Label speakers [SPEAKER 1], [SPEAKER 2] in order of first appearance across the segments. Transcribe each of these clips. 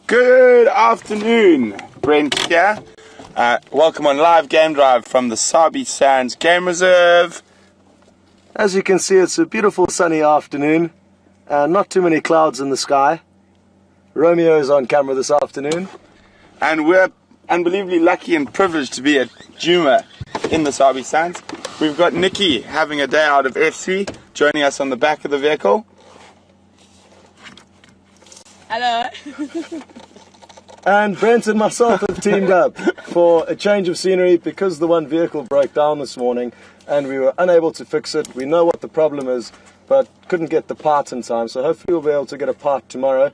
[SPEAKER 1] Good afternoon, Brent here. Welcome on live game drive from the Sabi Sands Game Reserve.
[SPEAKER 2] As you can see, it's a beautiful sunny afternoon, not too many clouds in the sky. Romeo is on camera this afternoon.
[SPEAKER 1] And we're unbelievably lucky and privileged to be at Jigga in the Sabi Sands. We've got Nicki having a day out of FC, joining us on the back of the vehicle.
[SPEAKER 3] Hello.
[SPEAKER 2] And Brent and myself have teamed up for a change of scenery because the one vehicle broke down this morning and we were unable to fix it. We know what the problem is, but couldn't get the part in time. So hopefully we'll be able to get a part tomorrow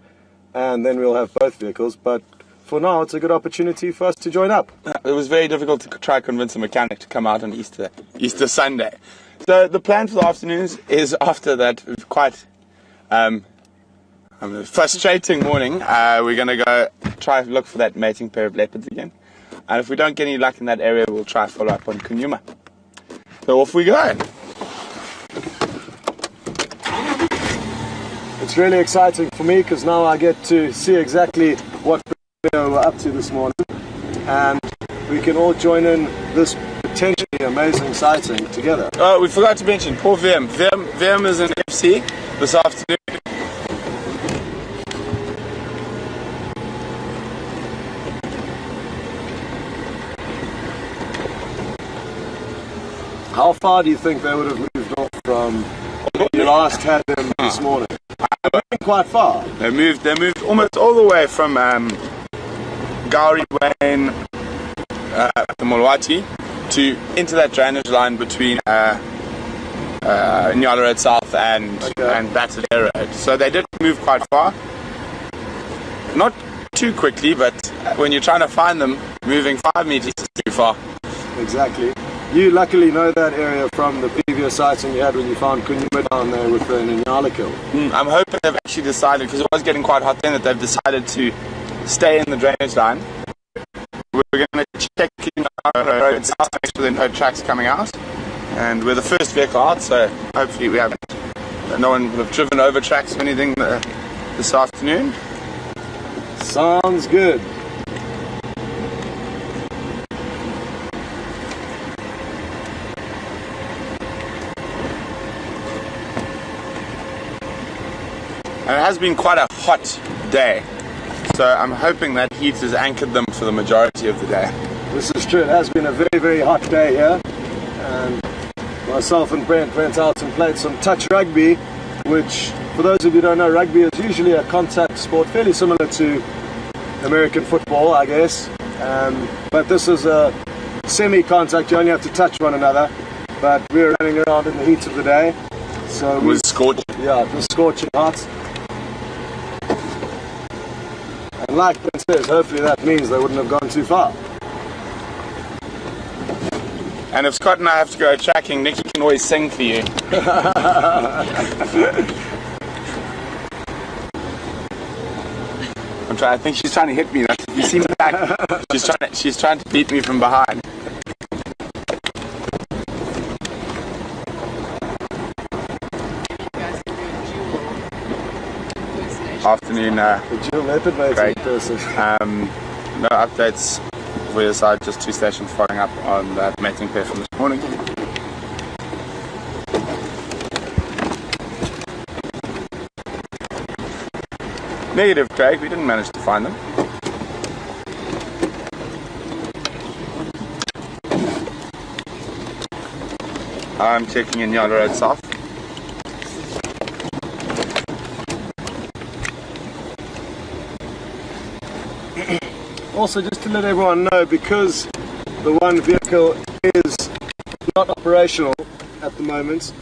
[SPEAKER 2] and then we'll have both vehicles. But for now, it's a good opportunity for us to join up.
[SPEAKER 1] It was very difficult to try to convince a mechanic to come out on Easter Sunday. So the plan for the afternoons is after that quite frustrating morning, we're going to go try to look for that mating pair of leopards again. And if we don't get any luck in that area, we'll try to follow up on Kunyuma. So off we go.
[SPEAKER 2] It's really exciting for me because now I get to see exactly what we were up to this morning. And we can all join in this potentially amazing sighting together.
[SPEAKER 1] Oh, we forgot to mention, poor Wium. Wium is in FC this afternoon.
[SPEAKER 2] How far do you think they would have moved off from when you last had them this morning? Quite far.
[SPEAKER 1] They moved almost all the way from Gauri Wayne the Molwati to into that drainage line between Mvula Road South and Battle Road. So they did move quite far. Not too quickly, but when you're trying to find them, moving 5 meters is too far.
[SPEAKER 2] Exactly. You luckily know that area from the previous sighting you had when you found Kunyuma down there with the Nyala kill.
[SPEAKER 1] I'm hoping they've actually decided, because it was getting quite hot then, that they've decided to stay in the drainage line. We're going to check in our road south, make sure there are no tracks coming out. And we're the first vehicle out, so hopefully we haven't. No one will have driven over tracks or anything this afternoon.
[SPEAKER 2] Sounds good.
[SPEAKER 1] And it has been quite a hot day, so I'm hoping that heat has anchored them for the majority of the day.
[SPEAKER 2] This is true. It has been a very, very hot day here, and myself and Brent went out and played some touch rugby, which, for those of you who don't know, rugby is usually a contact sport, fairly similar to American football, I guess, but this is a semi-contact. You only have to touch one another, but we were running around in the heat of the day, so
[SPEAKER 1] it was scorching.
[SPEAKER 2] Yeah, it was scorching hot. And like Ben says, hopefully that means they wouldn't have gone too far.
[SPEAKER 1] And if Scott and I have to go tracking, Nicki can always sing for you. I think she's trying to hit me. You see me back? She's trying to beat me from behind. Afternoon.
[SPEAKER 2] The dual leopard mating person.
[SPEAKER 1] No updates for your side, just 2 stations following up on that mating pair from this morning. Negative, Craig, we didn't manage to find them. I'm checking in Mvula Road South.
[SPEAKER 2] Also, just to let everyone know, because the one vehicle is not operational at the moment,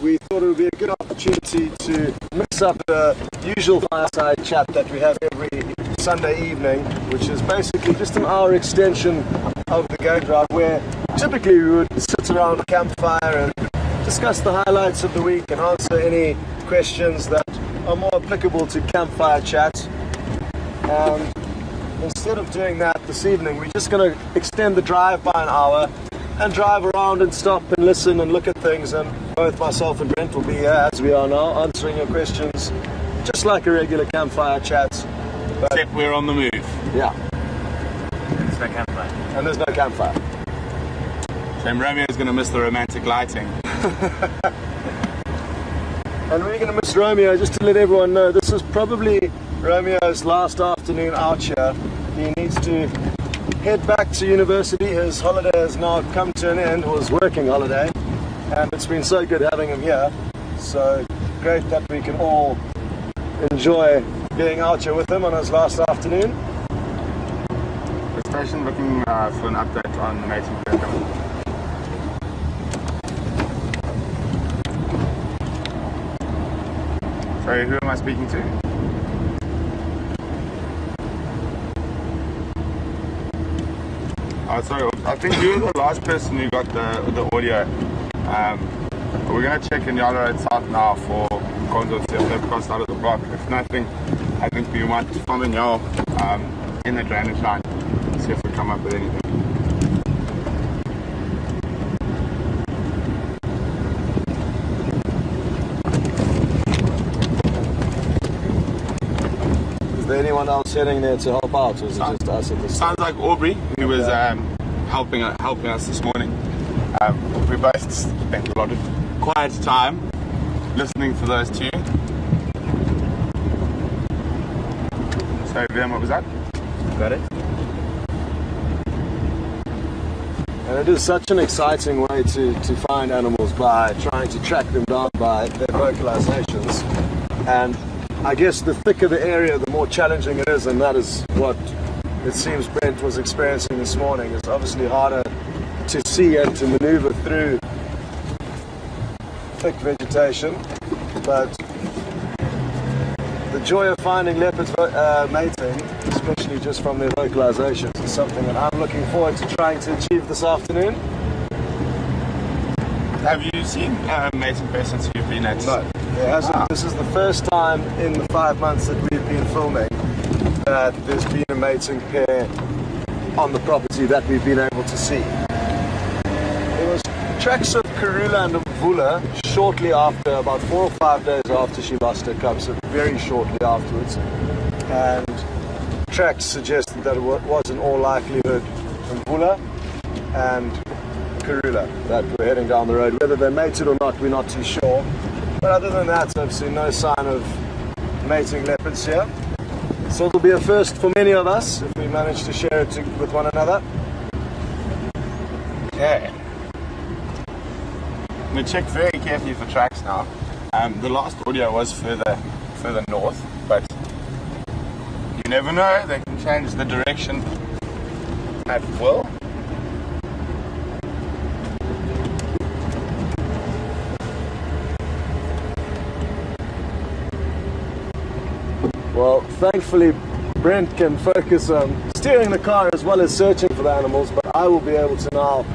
[SPEAKER 2] we thought it would be a good opportunity to mix up the usual fireside chat that we have every Sunday evening, which is basically just an hour extension of the game drive, where typically we would sit around a campfire and discuss the highlights of the week and answer any questions that are more applicable to campfire chat. Instead of doing that this evening, we're just going to extend the drive by an hour and drive around and stop and listen and look at things, and both myself and Brent will be here, as we are now, answering your questions just like a regular campfire chat.
[SPEAKER 1] Except we're on the move.
[SPEAKER 2] Yeah.
[SPEAKER 3] There's no campfire.
[SPEAKER 2] And there's no campfire.
[SPEAKER 1] So Romeo's going to miss the romantic lighting.
[SPEAKER 2] And we're going to miss Romeo, just to let everyone know, this is probably Romeo's last afternoon out here. He needs to head back to university. His holiday has now come to an end, or his working holiday, and it's been so good having him here. So great that we can all enjoy being out here with him on his last afternoon.
[SPEAKER 1] The station looking for an update on the mating program. Sorry, who am I speaking to? Oh, sorry, I think you're the last person who got the audio. We're going to check in Yellow Road South now for consorts if they've crossed out of the block. If nothing, I think we might follow y'all in the drainage line, see if we come up with anything.
[SPEAKER 2] Is there anyone else heading there to help out, or is it just us at this time?
[SPEAKER 1] Sounds like Aubrey, who was helping us this morning. We both spent a lot of quiet time listening to those two. So, Wium, what was that?
[SPEAKER 3] Got it?
[SPEAKER 2] And it is such an exciting way to find animals, by trying to track them down by their vocalizations. And I guess the thicker the area, the more challenging it is, and that is what it seems Brent was experiencing this morning. It's obviously harder to see and to maneuver through thick vegetation, but the joy of finding leopards mating, especially just from their vocalizations, is something that I'm looking forward to trying to achieve this afternoon.
[SPEAKER 1] Have you seen mating pairs since you've been at?
[SPEAKER 2] No, there hasn't. This is the first time in the 5 months that we've been filming that there's been a mating pair on the property that we've been able to see. There was tracks of Karula and Mvula shortly after, about 4 or 5 days after she lost her cubs, so very shortly afterwards. And tracks suggested that it was in all likelihood Mvula and Karula that were heading down the road. Whether they mated or not, we're not too sure. But other than that, I've seen no sign of mating leopards here. So it'll be a first for many of us if we manage to share it with one another.
[SPEAKER 1] Okay. We checked very carefully for tracks now. The last audio was further north, but you never know, they can change the direction at will.
[SPEAKER 2] Well, thankfully Brent can focus on steering the car as well as searching for the animals, but I will be able to now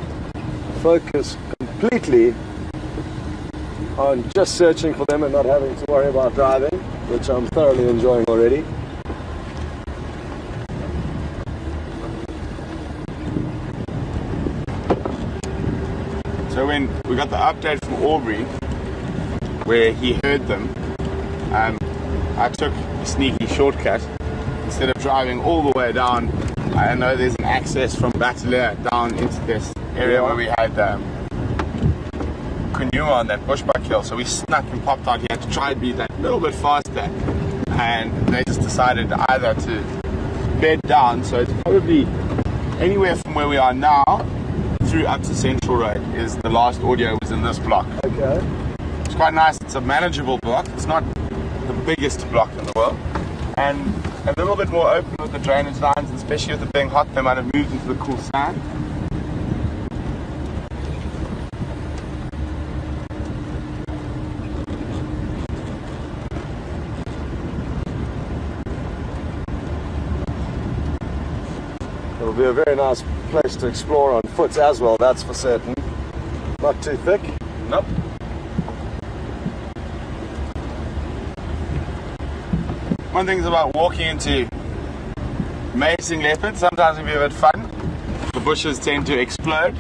[SPEAKER 2] focus completely on just searching for them and not having to worry about driving, which I'm thoroughly enjoying already.
[SPEAKER 1] So when we got the update from Aubrey, where he heard them, I took a sneaky shortcut. Instead of driving all the way down, I know there's an access from Kwatile down into this area where we had Kunuma on that bushbuck hill. So we snuck and popped out here to try and be that little bit faster. And they just decided either to bed down. So it's probably anywhere from where we are now through up to Central Road is the last audio was in this block.
[SPEAKER 2] Okay.
[SPEAKER 1] It's quite nice. It's a manageable block. It's not the biggest block in the world, and a little bit more open with the drainage lines, and especially with it being hot, they might have moved into the cool sand.
[SPEAKER 2] It'll be a very nice place to explore on foot as well, that's for certain. Not too thick.
[SPEAKER 1] Nope. One thing's about walking into mating leopards, sometimes it can be a bit fun. The bushes tend to explode.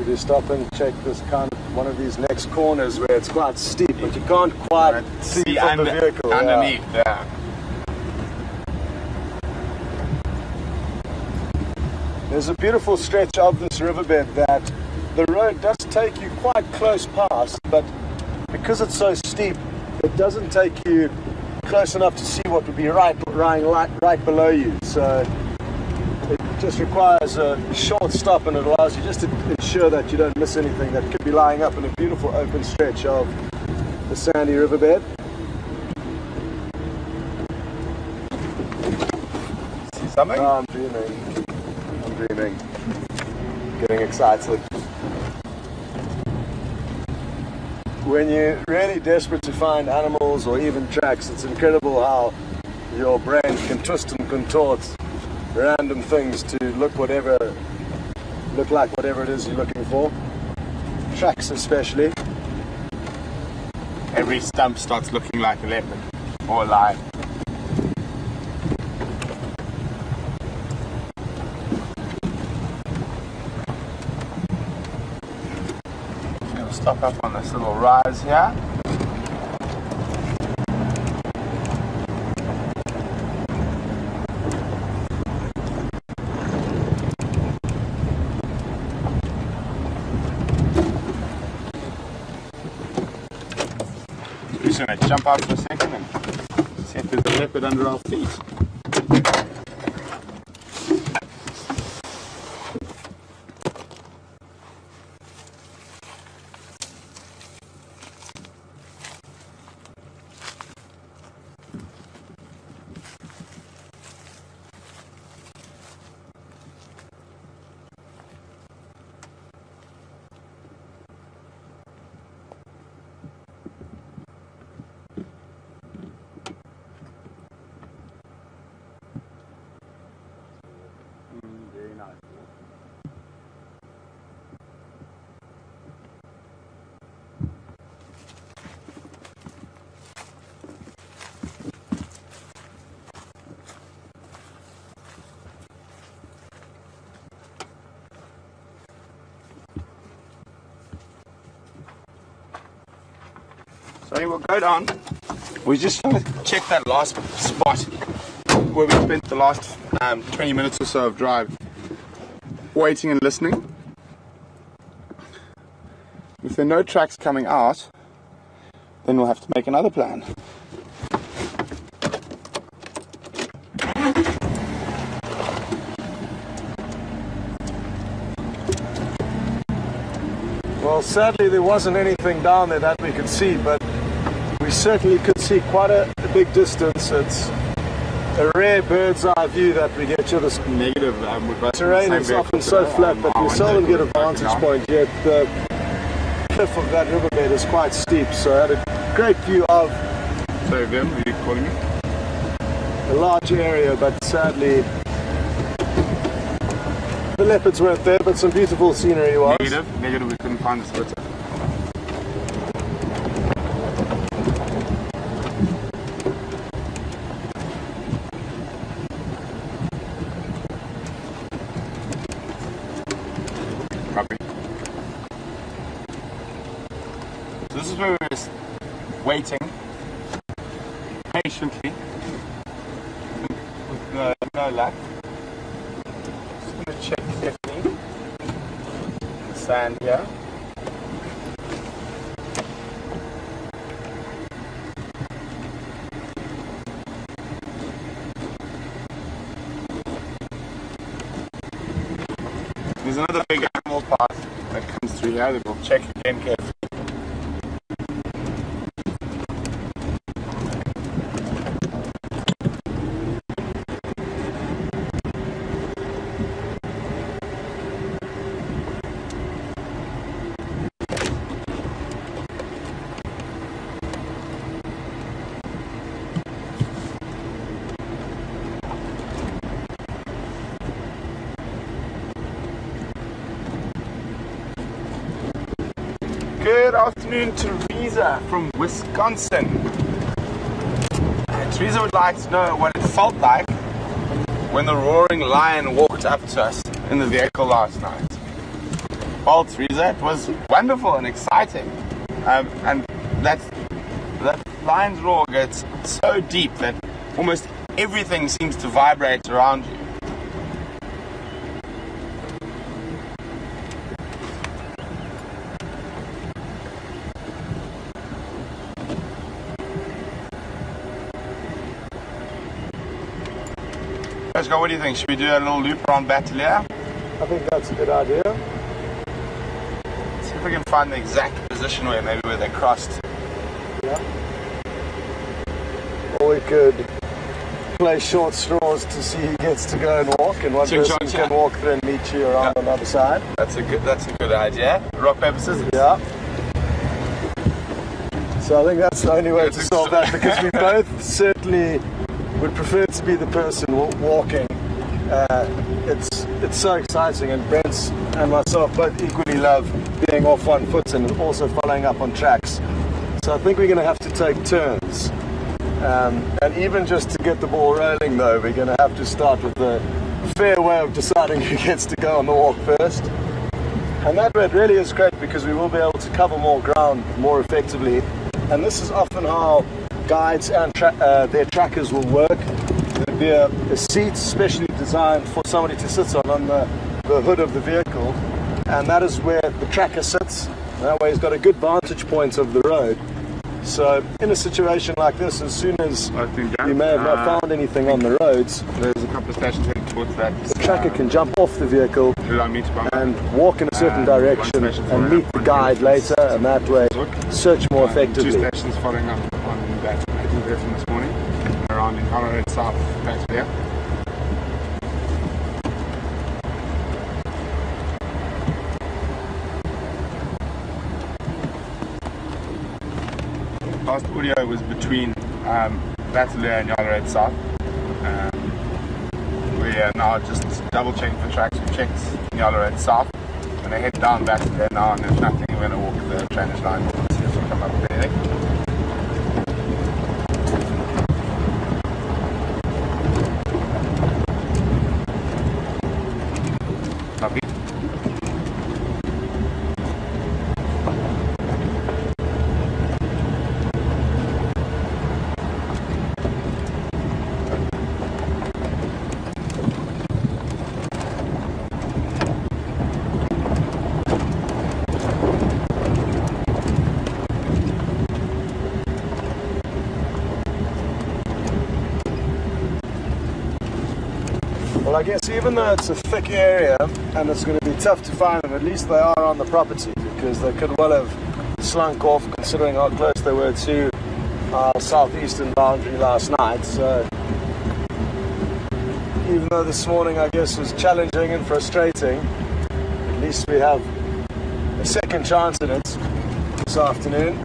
[SPEAKER 2] Did you stop and check this kind of one of these next corners where it's quite steep, but you can't quite see from the vehicle
[SPEAKER 1] underneath? Yeah.
[SPEAKER 2] There's a beautiful stretch of this riverbed that the road does take you quite close past, but because it's so steep, it doesn't take you close enough to see what would be right below you. So it just requires a short stop, and it allows you just to ensure that you don't miss anything that could be lying up in a beautiful open stretch of the sandy riverbed.
[SPEAKER 1] See something?
[SPEAKER 2] Oh, I'm dreaming. Getting excited. When you're really desperate to find animals or even tracks, it's incredible how your brain can twist and contort random things to look like whatever it is you're looking for. Tracks especially.
[SPEAKER 1] Every stump starts looking like a leopard or a lion. We'll stop up on this little rise here. We're just going to jump out for a second and see if there's a leopard under our feet. Very nice. So we'll go down. We're just going to check that last spot where we spent the last 20 minutes or so of drive waiting and listening. If there are no tracks coming out, then we'll have to make another plan.
[SPEAKER 2] Well, sadly there wasn't anything down there that we could see, but we certainly could see quite a big distance. It's a rare bird's eye view that we get to this
[SPEAKER 1] Negative.
[SPEAKER 2] terrain. Is often so flat that you seldom get a vantage point, yet the cliff of that riverbed is quite steep, so I had a great view of
[SPEAKER 1] So Wium, are you calling me?
[SPEAKER 2] a large area, but sadly the leopards weren't there, but some beautiful scenery was.
[SPEAKER 1] Negative, we couldn't find the splitter. Copy. So this is where we're just waiting patiently with no luck. Just going to check carefully the sand here. There's another big animal path that comes through here that we'll check again carefully. Good afternoon, Teresa from Wisconsin. Teresa would like to know what it felt like when the roaring lion walked up to us in the vehicle last night. fault, Reza. It was wonderful and exciting. And that lion's roar gets so deep that almost everything seems to vibrate around you. Let's go, what do you think? Should we do a little loop around Kwatile?
[SPEAKER 2] I think that's a good idea.
[SPEAKER 1] See if we can find the exact position where they crossed.
[SPEAKER 2] Yeah. Or we could play short straws to see who gets to go and walk, and one person can walk through and meet you around on the other side.
[SPEAKER 1] That's a good idea. Rock, paper, scissors.
[SPEAKER 2] Yeah. So I think that's the only way to solve that, because we both certainly would prefer to be the person walking. It's so exciting, and Brent and myself both equally love being off one foot and also following up on tracks. So I think we're going to have to take turns. And even just to get the ball rolling, though, we're going to have to start with the fair way of deciding who gets to go on the walk first. And that way it really is great, because we will be able to cover more ground more effectively. And this is often how guides and their trackers will work. There'll be a seat specially designed for somebody to sit on the hood of the vehicle, and that is where the tracker sits. That way he's got a good vantage point of the road. So in a situation like this, as soon as you may have not found anything on the roads,
[SPEAKER 1] there's a couple of stations heading towards that.
[SPEAKER 2] The tracker can jump off the vehicle and walk in a certain direction and meet the guide later, and that way search more effectively.
[SPEAKER 1] 2 stations following up on that from this morning, around in Colorado South, Kwatile. Last audio was between Kwatile and Yellow South. We are now just double checking for tracks. We checked Yellow South. When I head down Kwatile now, and there's nothing, we're going to walk the drainage line and see if we come up with anything. Copy.
[SPEAKER 2] Well, I guess even though it's a thick area and it's going to be tough to find them, at least they are on the property, because they could well have slunk off, considering how close they were to our southeastern boundary last night. So even though this morning I guess was challenging and frustrating, at least we have a second chance in it this afternoon.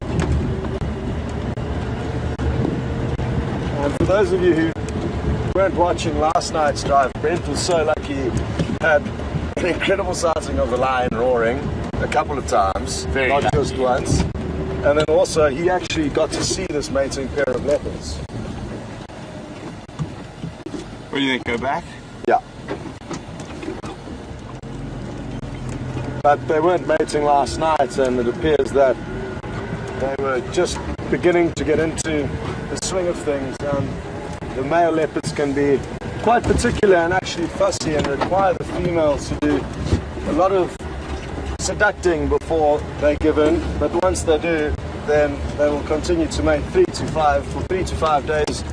[SPEAKER 2] And for those of you who weren't watching last night's drive, Brent was so lucky he had an incredible sighting of the lion roaring a couple of times, not just once. And then also he actually got to see this mating pair of leopards.
[SPEAKER 1] What do you think, go back?
[SPEAKER 2] Yeah. But they weren't mating last night, and it appears that they were just beginning to get into the swing of things. The male leopards can be quite particular and actually fussy, and require the females to do a lot of seducting before they give in. But once they do, then they will continue to mate 3 to 5 for 3 to 5 days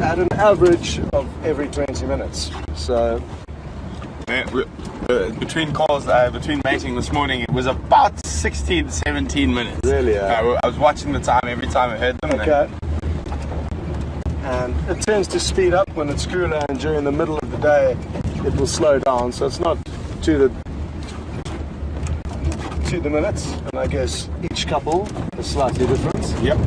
[SPEAKER 2] at an average of every 20 minutes. So
[SPEAKER 1] between calls, between mating this morning, it was about 16, 17 minutes.
[SPEAKER 2] Really?
[SPEAKER 1] I was watching the time every time I heard them.
[SPEAKER 2] Okay. And it tends to speed up when it's cooler, and during the middle of the day it will slow down, so it's not to the minutes, and I guess each couple is slightly different.
[SPEAKER 1] Yep.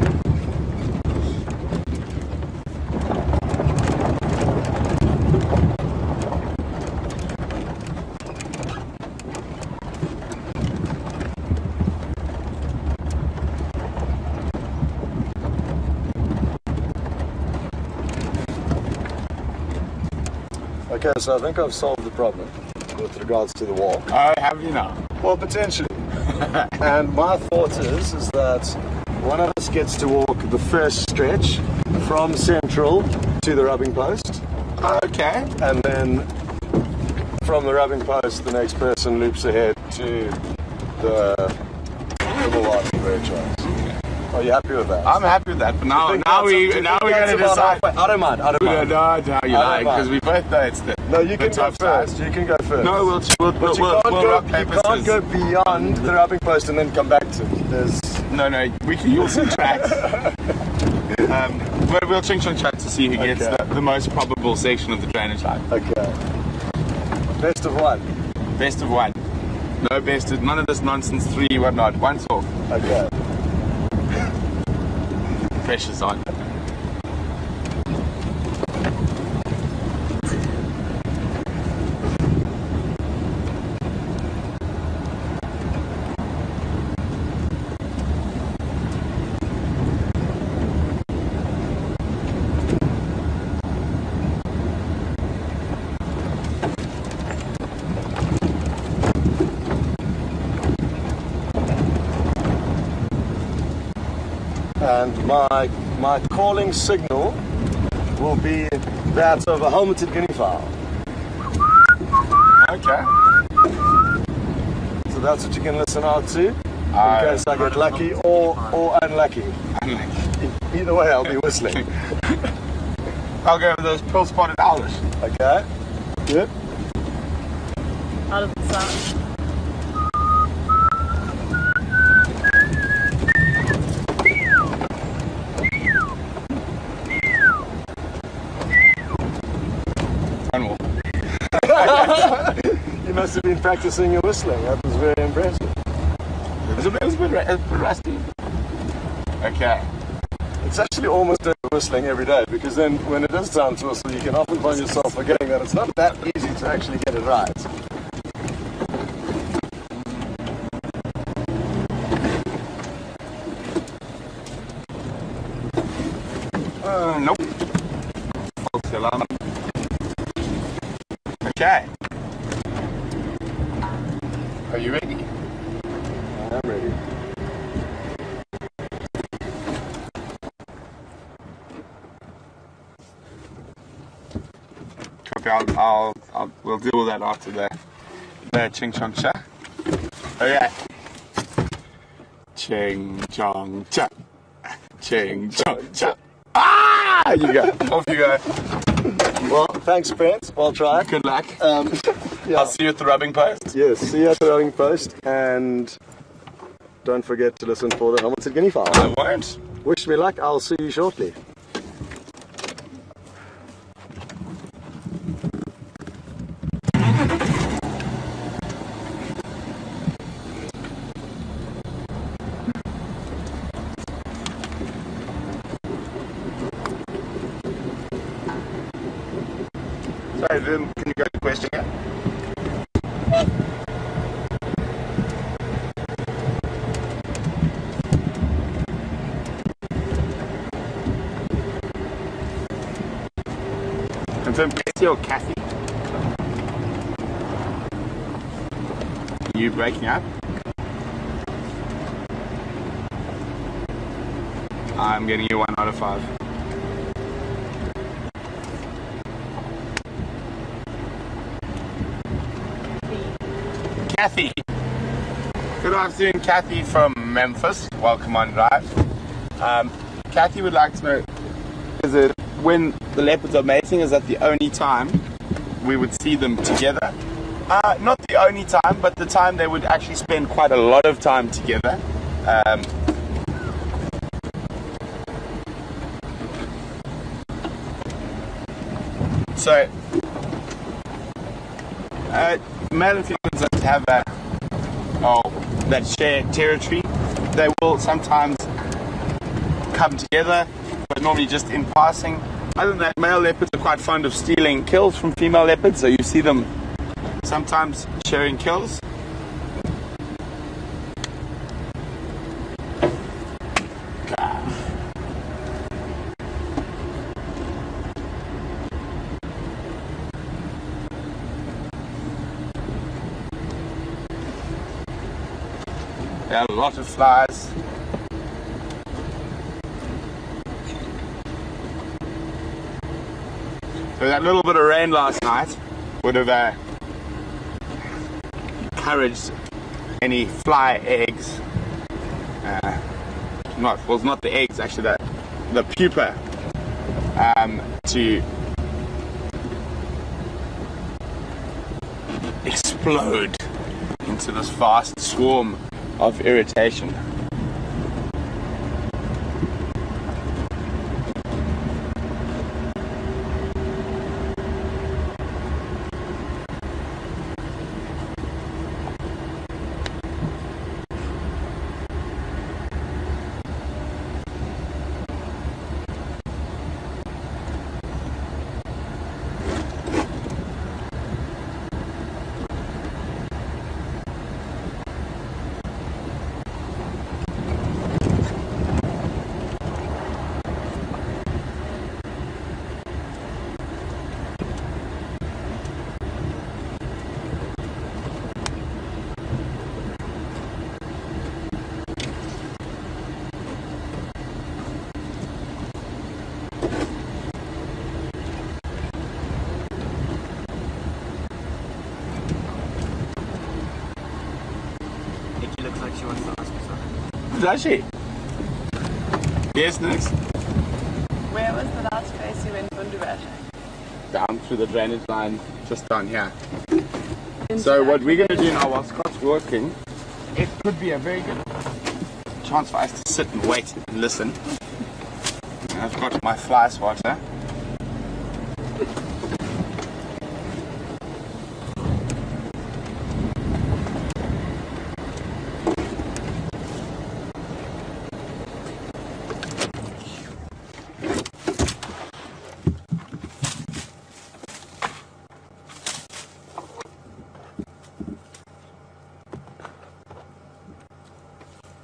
[SPEAKER 2] Okay, so I think I've solved the problem, with regards to the walk.
[SPEAKER 1] Oh, have you now?
[SPEAKER 2] Well, potentially. And my thought is that one of us gets to walk the first stretch from Central to the rubbing post.
[SPEAKER 1] Okay.
[SPEAKER 2] And then from the rubbing post, the next person loops ahead to the Milwaukee franchise. Are you happy with that?
[SPEAKER 1] I'm happy with that, but now we're going to decide.
[SPEAKER 2] I don't mind.
[SPEAKER 1] No, you like, because we both know it's the
[SPEAKER 2] No, you can go
[SPEAKER 1] tough
[SPEAKER 2] first.
[SPEAKER 1] side.
[SPEAKER 2] You can go first.
[SPEAKER 1] No, we'll rock, paper,
[SPEAKER 2] you can't
[SPEAKER 1] scissors.
[SPEAKER 2] go beyond the rubbing post and then come back to it. There's...
[SPEAKER 1] No, we can use some tracks. But we'll ching chong chat to see who gets the most probable section of the drainage line.
[SPEAKER 2] Okay. Best of one.
[SPEAKER 1] Best of one. No best of none of this nonsense. 3 whatnot. Once off.
[SPEAKER 2] Okay.
[SPEAKER 1] Pressure's on.
[SPEAKER 2] And my calling signal will be that of a helmeted guinea fowl.
[SPEAKER 1] Okay.
[SPEAKER 2] So that's what you can listen out to in case I get lucky or unlucky. Either way, I'll be whistling.
[SPEAKER 1] I'll go with those pearl-spotted owls.
[SPEAKER 2] Okay. Good.
[SPEAKER 4] How does it sound?
[SPEAKER 2] You must have been practicing your whistling. That was very impressive.
[SPEAKER 1] It was a bit rusty. Okay.
[SPEAKER 2] It's actually almost like whistling every day, because then when it does sound to whistle, you can often find yourself forgetting that it's not that easy to actually get it right.
[SPEAKER 1] Nope. False alarm. Okay. Are you ready?
[SPEAKER 2] I'm ready.
[SPEAKER 1] Okay, we'll deal with that after the ching chong cha. Okay. Ching chong cha. Ching chong cha. Ah! You go. Off you go.
[SPEAKER 2] Well, thanks, Brent. Well tried.
[SPEAKER 1] Good luck.
[SPEAKER 2] Yeah.
[SPEAKER 1] I'll see you at the rubbing post.
[SPEAKER 2] Yes, see you at the rubbing post, and don't forget to listen for the helmeted guinea fowl.
[SPEAKER 1] I won't.
[SPEAKER 2] Wish me luck. I'll see you shortly.
[SPEAKER 1] Sorry, Wium, can you go to the question again? Confirm Casey or Kathy? Are you breaking up? I'm getting you 1 out of 5. Kathy. Good afternoon, Kathy from Memphis. Welcome on Drive. Kathy would like to know, is it when the leopards are mating, is that the only time we would see them together? Not the only time, but the time they would actually spend quite a lot of time together. So, male and females don't have that shared territory. They will sometimes come together, but normally just in passing. Other than that, male leopards are quite fond of stealing kills from female leopards, so you see them sometimes sharing kills. There are a lot of flies. So that little bit of rain last night would have encouraged any fly eggs. Not the eggs, actually, the pupa to explode into this vast swarm of irritation.
[SPEAKER 3] Nikki looks like she wants to ask you something.
[SPEAKER 1] Does she? Yes, next.
[SPEAKER 4] Where was the last place you went Wunderwert?
[SPEAKER 1] Down through the drainage line, just down here. So what we're going to do now while Scott's working, it could be a very good chance for us to sit and wait and listen. And I've got my fly swatter.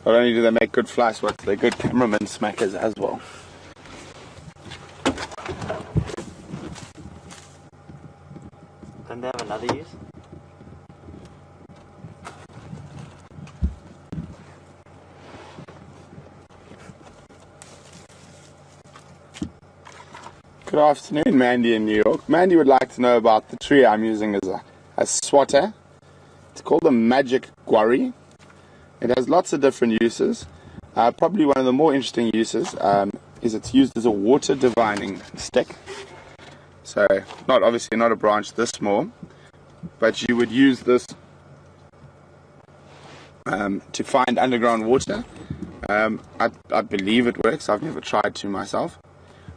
[SPEAKER 1] Not only do they make good fly swats, they're good cameraman smackers as well.
[SPEAKER 3] Don't they have another use?
[SPEAKER 1] Good afternoon, Mandy in New York. Mandy would like to know about the tree I'm using as a swatter. It's called a magic quarry. It has lots of different uses. Probably one of the more interesting uses is it's used as a water divining stick. So, obviously not a branch this small, but you would use this to find underground water. I believe it works. I've never tried to myself.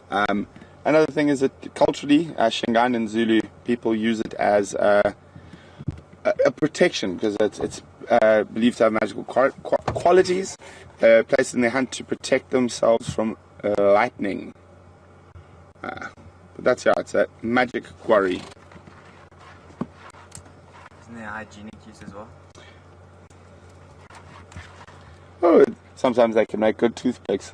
[SPEAKER 1] Another thing is that culturally, Shingan and Zulu people use it as a protection because it's believed to have magical qualities. Placed in their hand to protect themselves from lightning. But that's it's a magic quarry.
[SPEAKER 3] Isn't there a hygienic use as well?
[SPEAKER 1] Oh, sometimes they can make good toothpicks.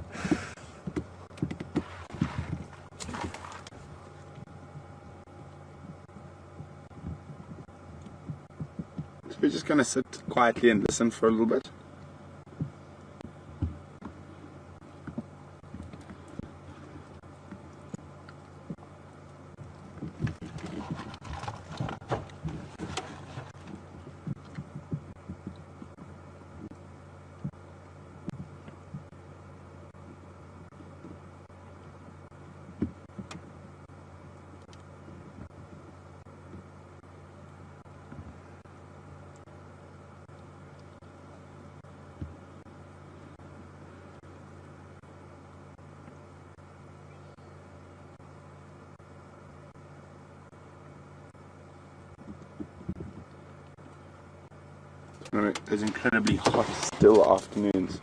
[SPEAKER 1] So we're just going to sit quietly and listen for a little bit. There's incredibly hot, still afternoons.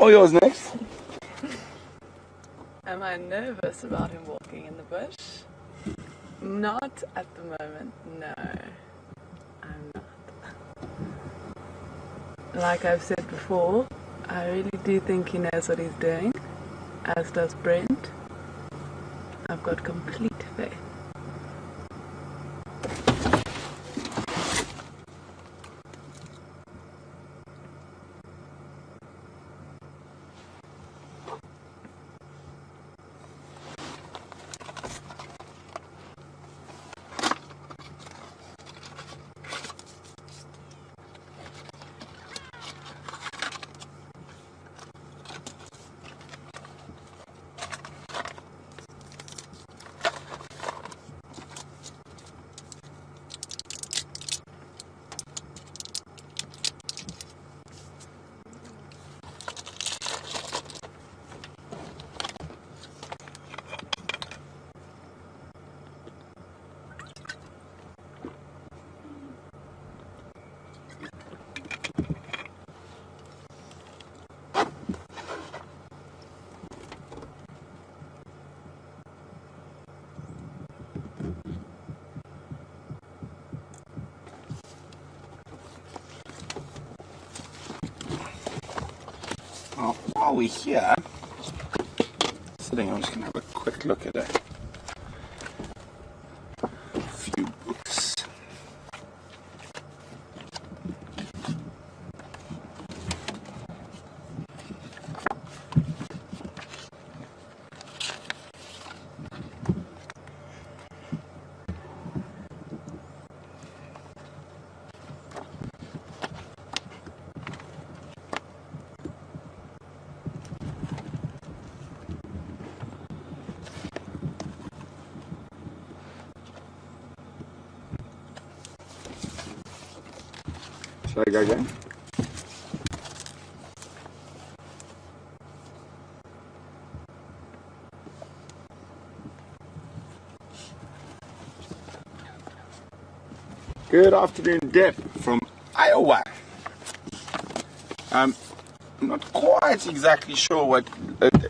[SPEAKER 1] All yours next.
[SPEAKER 4] Am I nervous about him walking in the bush? Not at the moment, no. I'm not. Like I've said before, I really do think he knows what he's doing, as does Brent. I've got complete faith.
[SPEAKER 1] While we're here, sitting, I'm just going to have a quick look at a few books. Shall I go again? Good afternoon, Deb from Iowa. I'm not quite exactly sure what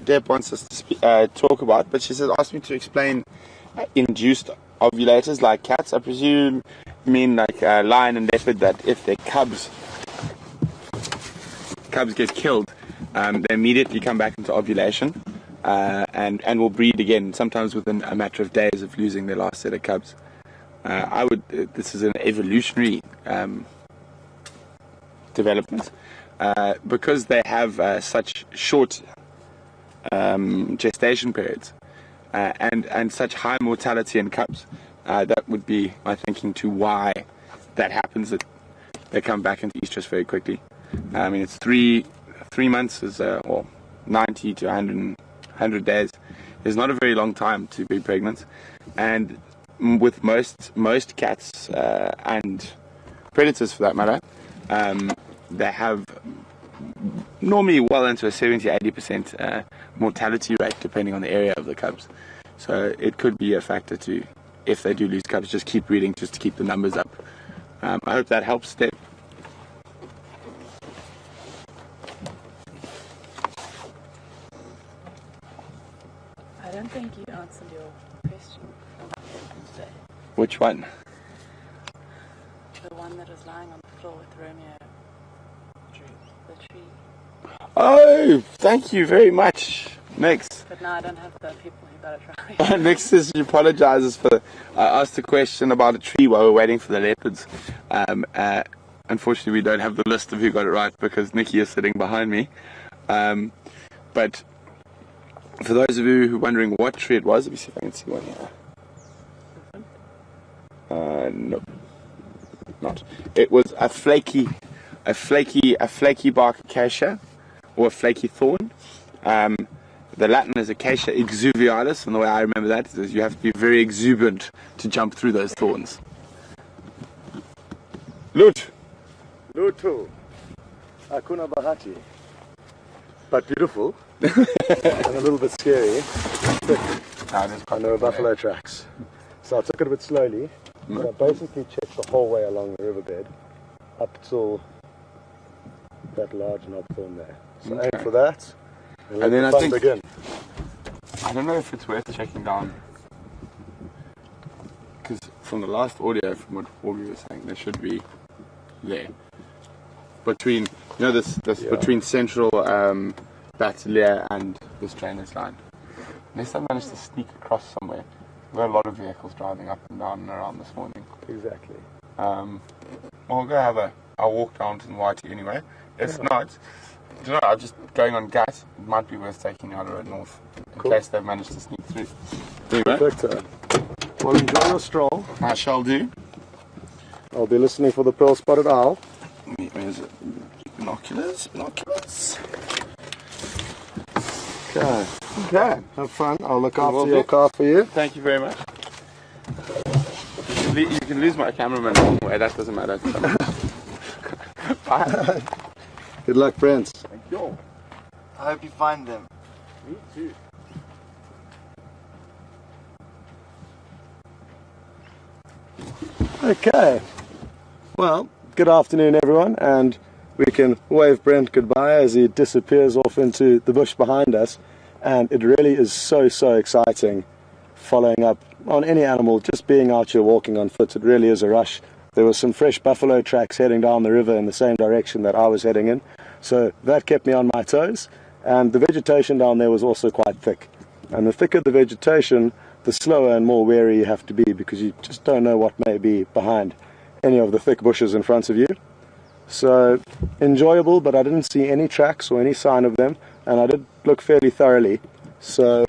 [SPEAKER 1] Deb wants us to talk about, but she said asked me to explain induced ovulators like cats. I presume you mean like lion and leopard, that if their cubs get killed, they immediately come back into ovulation and will breed again, sometimes within a matter of days of losing their last set of cubs. This is an evolutionary development because they have such short gestation periods and such high mortality in cubs. That would be my thinking to why that happens, that they come back into estrus very quickly. I mean, it's three months is or 90 to 100 days is not a very long time to be pregnant, and with most cats and predators for that matter, they have normally well into a 70-80% mortality rate depending on the area of the cubs. So it could be a factor to, if they do lose cubs, just keep breeding just to keep the numbers up. I hope that helps, Dave.
[SPEAKER 4] I don't think you answered your question today.
[SPEAKER 1] Which one?
[SPEAKER 4] The one that was lying on the floor with Romeo. The tree.
[SPEAKER 1] Oh, thank you very much. Next.
[SPEAKER 4] But now I don't have the people who got it right.
[SPEAKER 1] Next is she apologizes for I asked a question about a tree while we're waiting for the leopards. Unfortunately, we don't have the list of who got it right because Nicki is sitting behind me. But for those of you who are wondering what tree it was, let me see if I can see one here. Nope, not. It was a flaky bark acacia, or a flaky thorn. The Latin is Acacia exuvialis, and the way I remember that is you have to be very exuberant to jump through those thorns. Lut!
[SPEAKER 2] Lutu. Hakuna Bahati. But beautiful. And a little bit scary. I know buffalo tracks. So I took it a bit slowly. So I basically checked the whole way along the riverbed up till that large knob thorn there. So aim for that.
[SPEAKER 1] And then I think
[SPEAKER 2] begin.
[SPEAKER 1] I don't know if it's worth checking down, because from the last audio, from what Aubrey was saying, there should be there between this between central Kwatile and this drainage line. Unless I managed to sneak across somewhere. We've got a lot of vehicles driving up and down and around this morning.
[SPEAKER 2] Exactly.
[SPEAKER 1] We'll go have I'll walk down to the YT anyway. If not, I'm just going on gas. It might be worth taking out a road north in case they've managed to sneak through. Anyway.
[SPEAKER 2] Perfect. Well, enjoy your stroll.
[SPEAKER 1] I shall do.
[SPEAKER 2] I'll be listening for the pearl-spotted owl.
[SPEAKER 1] Where's it? Binoculars.
[SPEAKER 2] Okay. Have fun. I'll look after your car for you.
[SPEAKER 1] Thank you very much. You can lose my cameraman along the way. That doesn't matter. Bye.
[SPEAKER 2] Good luck, Brent.
[SPEAKER 1] Thank you.
[SPEAKER 3] I hope you find them.
[SPEAKER 1] Me too.
[SPEAKER 2] Okay. Well, good afternoon, everyone, and we can wave Brent goodbye as he disappears off into the bush behind us. And it really is so exciting following up on any animal, just being out here walking on foot. It really is a rush. There were some fresh buffalo tracks heading down the river in the same direction that I was heading in, so that kept me on my toes. And the vegetation down there was also quite thick. And the thicker the vegetation, the slower and more wary you have to be, because you just don't know what may be behind any of the thick bushes in front of you. So enjoyable, but I didn't see any tracks or any sign of them, and I did look fairly thoroughly. So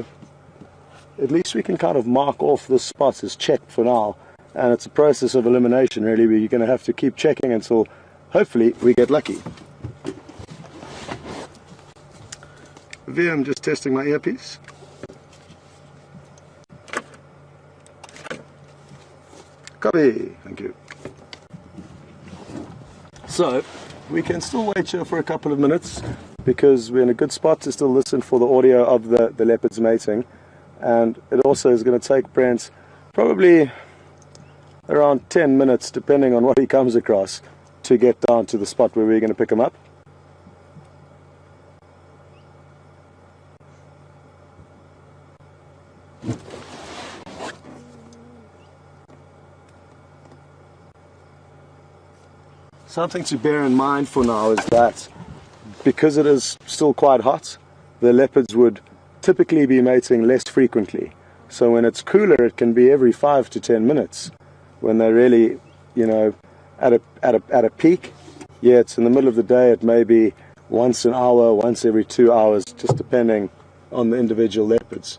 [SPEAKER 2] at least we can kind of mark off this spot as checked for now, and it's a process of elimination really, where you're going to have to keep checking until hopefully we get lucky. I'm just testing my earpiece. Copy, thank you. So we can still wait here for a couple of minutes, because we're in a good spot to still listen for the audio of the leopards mating. And it also is going to take Brent probably around 10 minutes, depending on what he comes across, to get down to the spot where we're going to pick him up. Something to bear in mind for now is that because it is still quite hot, the leopards would typically be mating less frequently. So when it's cooler, it can be every 5 to 10 minutes. When they're really, at a peak, yeah, it's in the middle of the day, it may be once an hour, once every 2 hours, just depending on the individual leopards.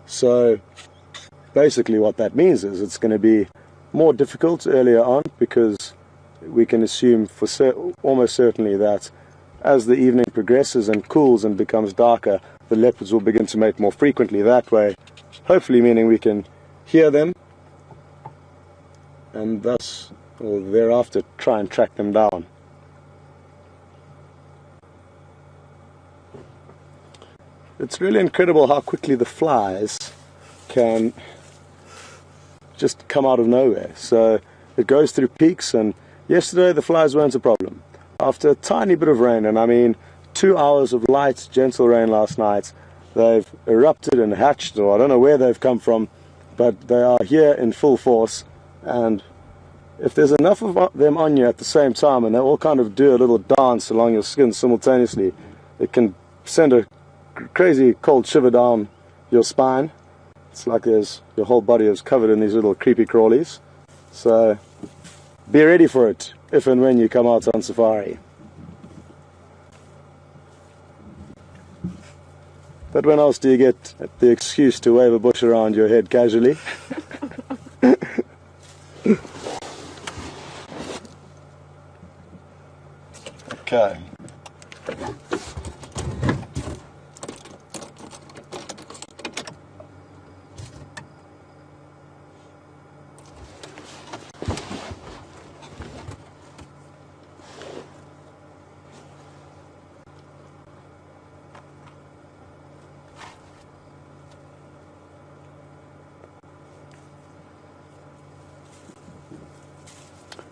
[SPEAKER 2] So basically what that means is it's going to be more difficult earlier on, because we can assume for almost certainly that as the evening progresses and cools and becomes darker, the leopards will begin to mate more frequently. That way, hopefully meaning we can hear them and thus, or thereafter, try and track them down. It's really incredible how quickly the flies can just come out of nowhere. So it goes through peaks, and yesterday the flies weren't a problem. After a tiny bit of rain, and I mean 2 hours of light, gentle rain last night, they've erupted and hatched, or I don't know where they've come from, but they are here in full force. And if there's enough of them on you at the same time, and they all kind of do a little dance along your skin simultaneously, it can send a crazy cold shiver down your spine. It's like your whole body is covered in these little creepy crawlies. So be ready for it if and when you come out on safari. But when else do you get the excuse to wave a bush around your head casually? Okay.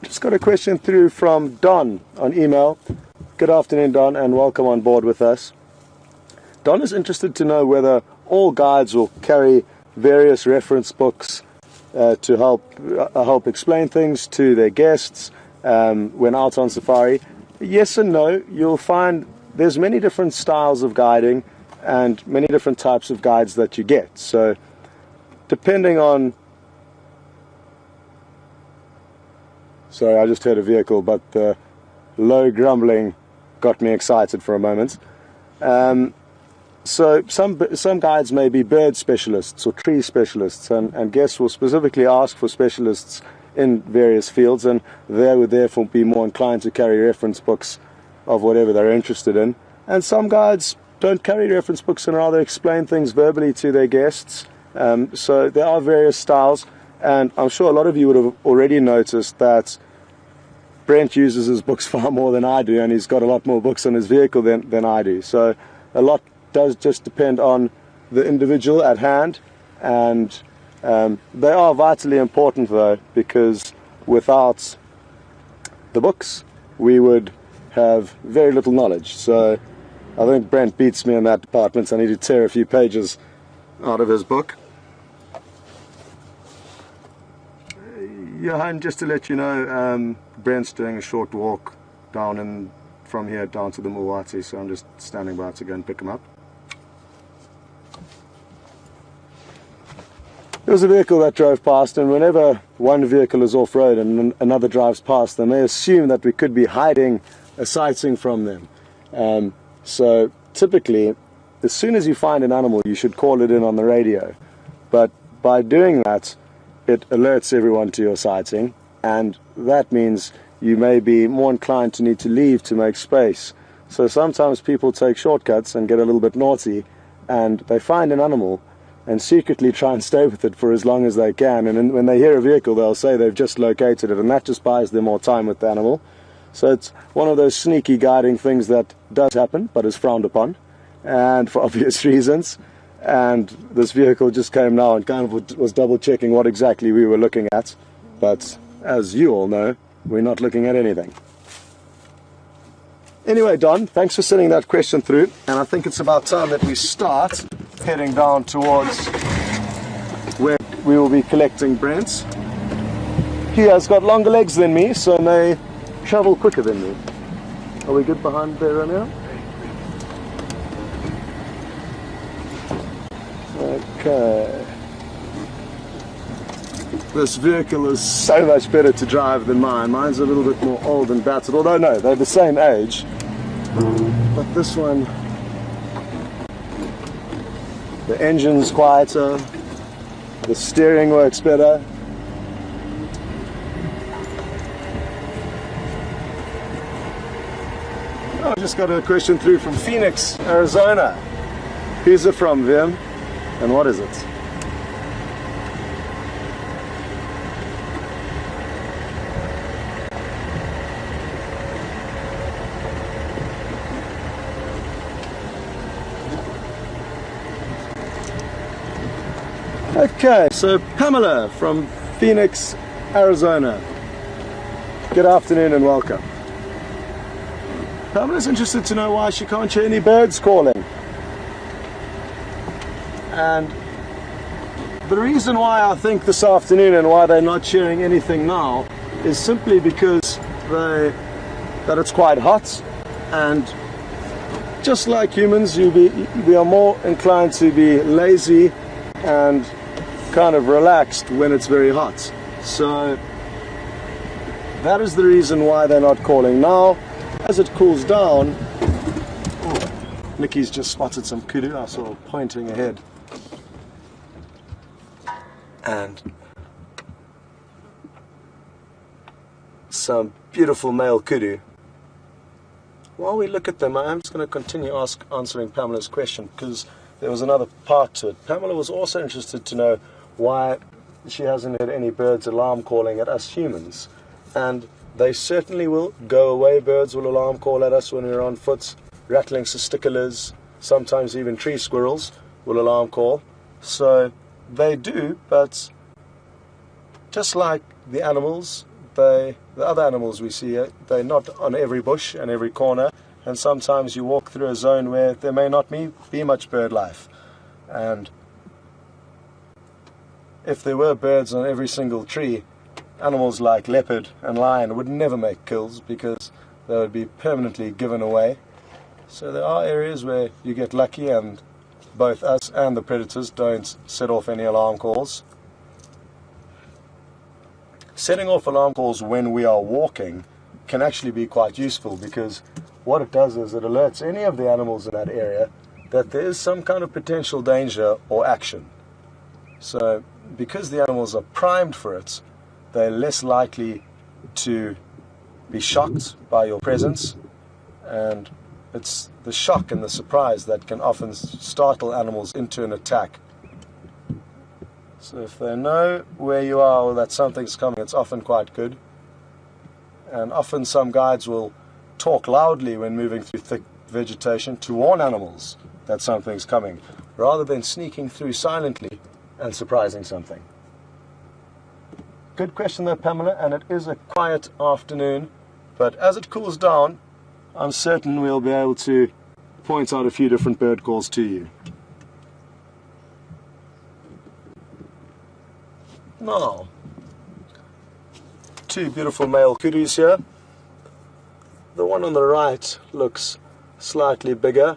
[SPEAKER 2] Just got a question through from Don on email. Good afternoon, Don, and welcome on board with us. Don is interested to know whether all guides will carry various reference books to help explain things to their guests when out on safari. Yes and no. You'll find there's many different styles of guiding and many different types of guides that you get. So depending on... Sorry, I just heard a vehicle, but the low grumbling got me excited for a moment. So some guides may be bird specialists or tree specialists, and guests will specifically ask for specialists in various fields, and they would therefore be more inclined to carry reference books of whatever they're interested in. And some guides don't carry reference books and rather explain things verbally to their guests. So there are various styles, and I'm sure a lot of you would have already noticed that Brent uses his books far more than I do, and he's got a lot more books on his vehicle than I do. So a lot does just depend on the individual at hand, and they are vitally important though, because without the books we would have very little knowledge. So I think Brent beats me in that department. I need to tear a few pages out of his book. Johan, just to let you know, Brent's doing a short walk from here down to the Mulwati, so I'm just standing by to go and pick him up. There was a vehicle that drove past, and whenever one vehicle is off-road and another drives past, then they assume that we could be hiding a sighting from them. So typically, as soon as you find an animal, you should call it in on the radio. But by doing that, it alerts everyone to your sighting, and that means you may be more inclined to need to leave to make space. So sometimes people take shortcuts and get a little bit naughty, and they find an animal and secretly try and stay with it for as long as they can, and then when they hear a vehicle they'll say they've just located it, and that just buys them more time with the animal. So it's one of those sneaky guiding things that does happen but is frowned upon, and for obvious reasons. And this vehicle just came now and kind of was double checking what exactly we were looking at, but as you all know, we're not looking at anything. Anyway, Don, thanks for sending that question through, and I think it's about time that we start heading down towards where we will be collecting Brent. He has got longer legs than me, so may travel quicker than me. Are we good behind there, Romeo? Okay. This vehicle is so much better to drive than mine. Mine's a little bit more old and battered, although no, they're the same age. But this one, the engine's quieter, the steering works better. Oh, I just got a question through from Phoenix, Arizona. Who's it from, Wium? And what is it? Okay, so Pamela from Phoenix, Arizona. Good afternoon and welcome. Pamela's interested to know why she can't hear any birds calling. And the reason why I think this afternoon and why they're not sharing anything now is simply because that it's quite hot, and just like humans, we are more inclined to be lazy and kind of relaxed when it's very hot. So that is the reason why they're not calling. Now, as it cools down, Nicki's just spotted some kudu. I saw pointing ahead. And some beautiful male kudu. While we look at them, I'm just going to continue answering Pamela's question, because there was another part to it. Pamela was also interested to know why she hasn't had any birds alarm calling at us humans. And they certainly will go away. Birds will alarm call at us when we're on foot. Rattling cisticolas, sometimes even tree squirrels will alarm call. So they do, but just like the animals, the other animals we see, they're not on every bush and every corner, and sometimes you walk through a zone where there may not be much bird life. And if there were birds on every single tree, animals like leopard and lion would never make kills because they would be permanently given away. So there are areas where you get lucky and both us and the predators don't set off any alarm calls. Setting off alarm calls when we are walking can actually be quite useful, because what it does is it alerts any of the animals in that area that there is some kind of potential danger or action. So because the animals are primed for it, they're less likely to be shocked by your presence, and it's the shock and the surprise that can often startle animals into an attack. So if they know where you are or that something's coming, it's often quite good. And often some guides will talk loudly when moving through thick vegetation to warn animals that something's coming, rather than sneaking through silently and surprising something. Good question there, Pamela, and it is a quiet afternoon, but as it cools down, I'm certain we'll be able to point out a few different bird calls to you. Now, two beautiful male kudus here. The one on the right looks slightly bigger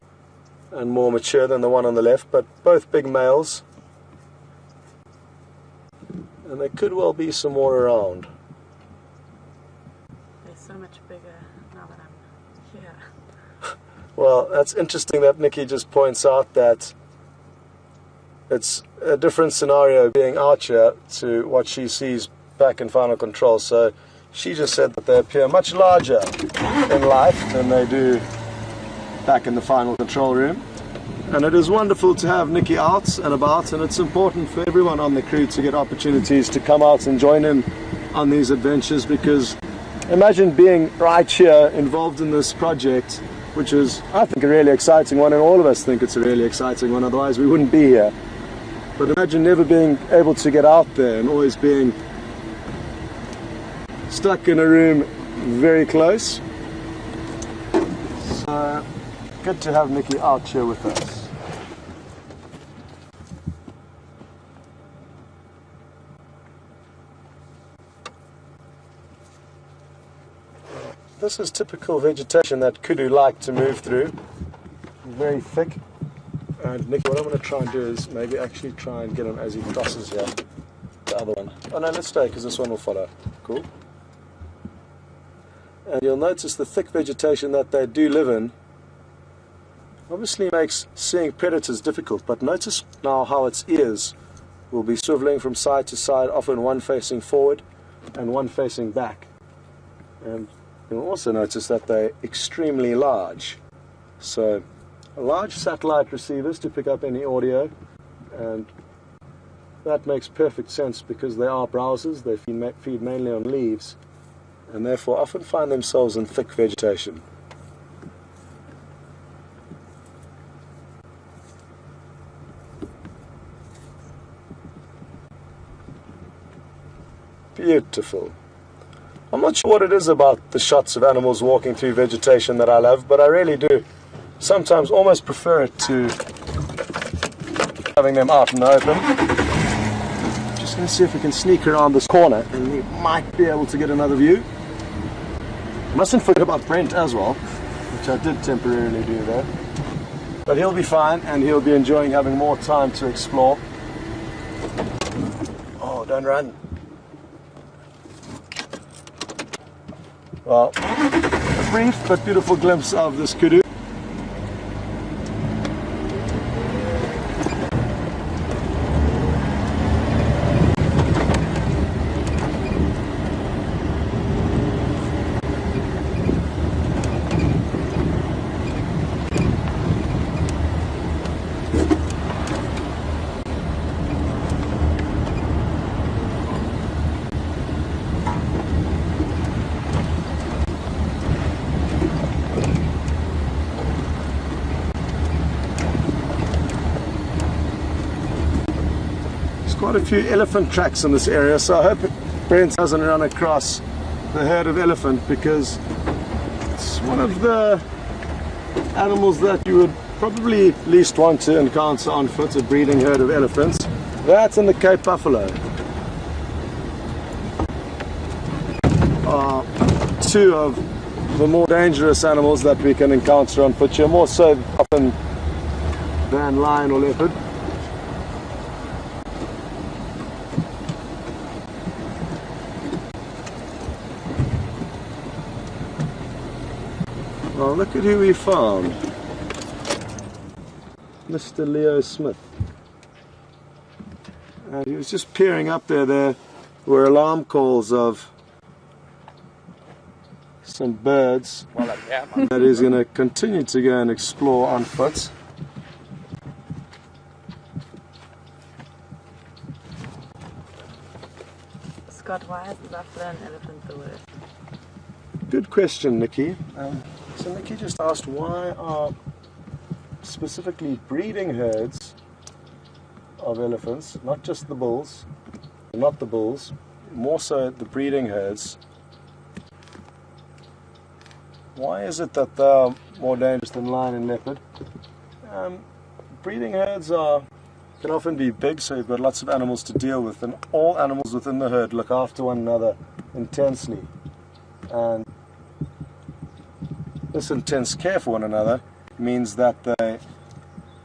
[SPEAKER 2] and more mature than the one on the left, but both big males. And there could well be some more around.
[SPEAKER 4] They're so much bigger now that I'm here.
[SPEAKER 2] Well, that's interesting that Nicki just points out that it's a different scenario being out here to what she sees back in final control. So she just said that they appear much larger in life than they do back in the final control room. And it is wonderful to have Nicki out and about, and it's important for everyone on the crew to get opportunities to come out and join in on these adventures, because imagine being right here involved in this project, which is, I think, a really exciting one, and all of us think it's a really exciting one, otherwise we wouldn't be here. But imagine never being able to get out there and always being stuck in a room very close. So good to have Nicki out here with us. This is typical vegetation that kudu like to move through. Very thick. And Nicki, what I'm going to try and do is maybe actually try and get him as he crosses here. The other one. Oh no, let's stay because this one will follow. Cool. And you'll notice the thick vegetation that they do live in obviously makes seeing predators difficult, but notice now how its ears will be swiveling from side to side, often one facing forward and one facing back. And you'll also notice that they're extremely large. So large satellite receivers to pick up any audio, and that makes perfect sense because they are browsers. They feed mainly on leaves and therefore often find themselves in thick vegetation. Beautiful. I'm not sure what it is about the shots of animals walking through vegetation that I love, but I really do sometimes almost prefer it to having them out in the open. Just going to see if we can sneak around this corner and we might be able to get another view. Mustn't forget about Brent as well, which I did temporarily do there. But he'll be fine and he'll be enjoying having more time to explore. Oh, don't run. Well, a brief but beautiful glimpse of this kudu. Quite a few elephant tracks in this area, so I hope Brent doesn't run across the herd of elephant, because it's one of the animals that you would probably least want to encounter on foot, a breeding herd of elephants. That and the Cape buffalo are two of the more dangerous animals that we can encounter on foot here, more so often than lion or leopard. Well, look at who we found. Mr. Leo Smith. And he was just peering up there. There were alarm calls of some birds that he's going to continue to go and explore on foot.
[SPEAKER 4] Scott, why is the buffalo and elephant the worst?
[SPEAKER 2] Good question, Nikki. So Nikki just asked, why are specifically breeding herds of elephants, not just the bulls, not the bulls, more so the breeding herds, why is it that they're more dangerous than lion and leopard? Breeding herds can often be big, so you've got lots of animals to deal with, and all animals within the herd look after one another intensely. And this intense care for one another means that they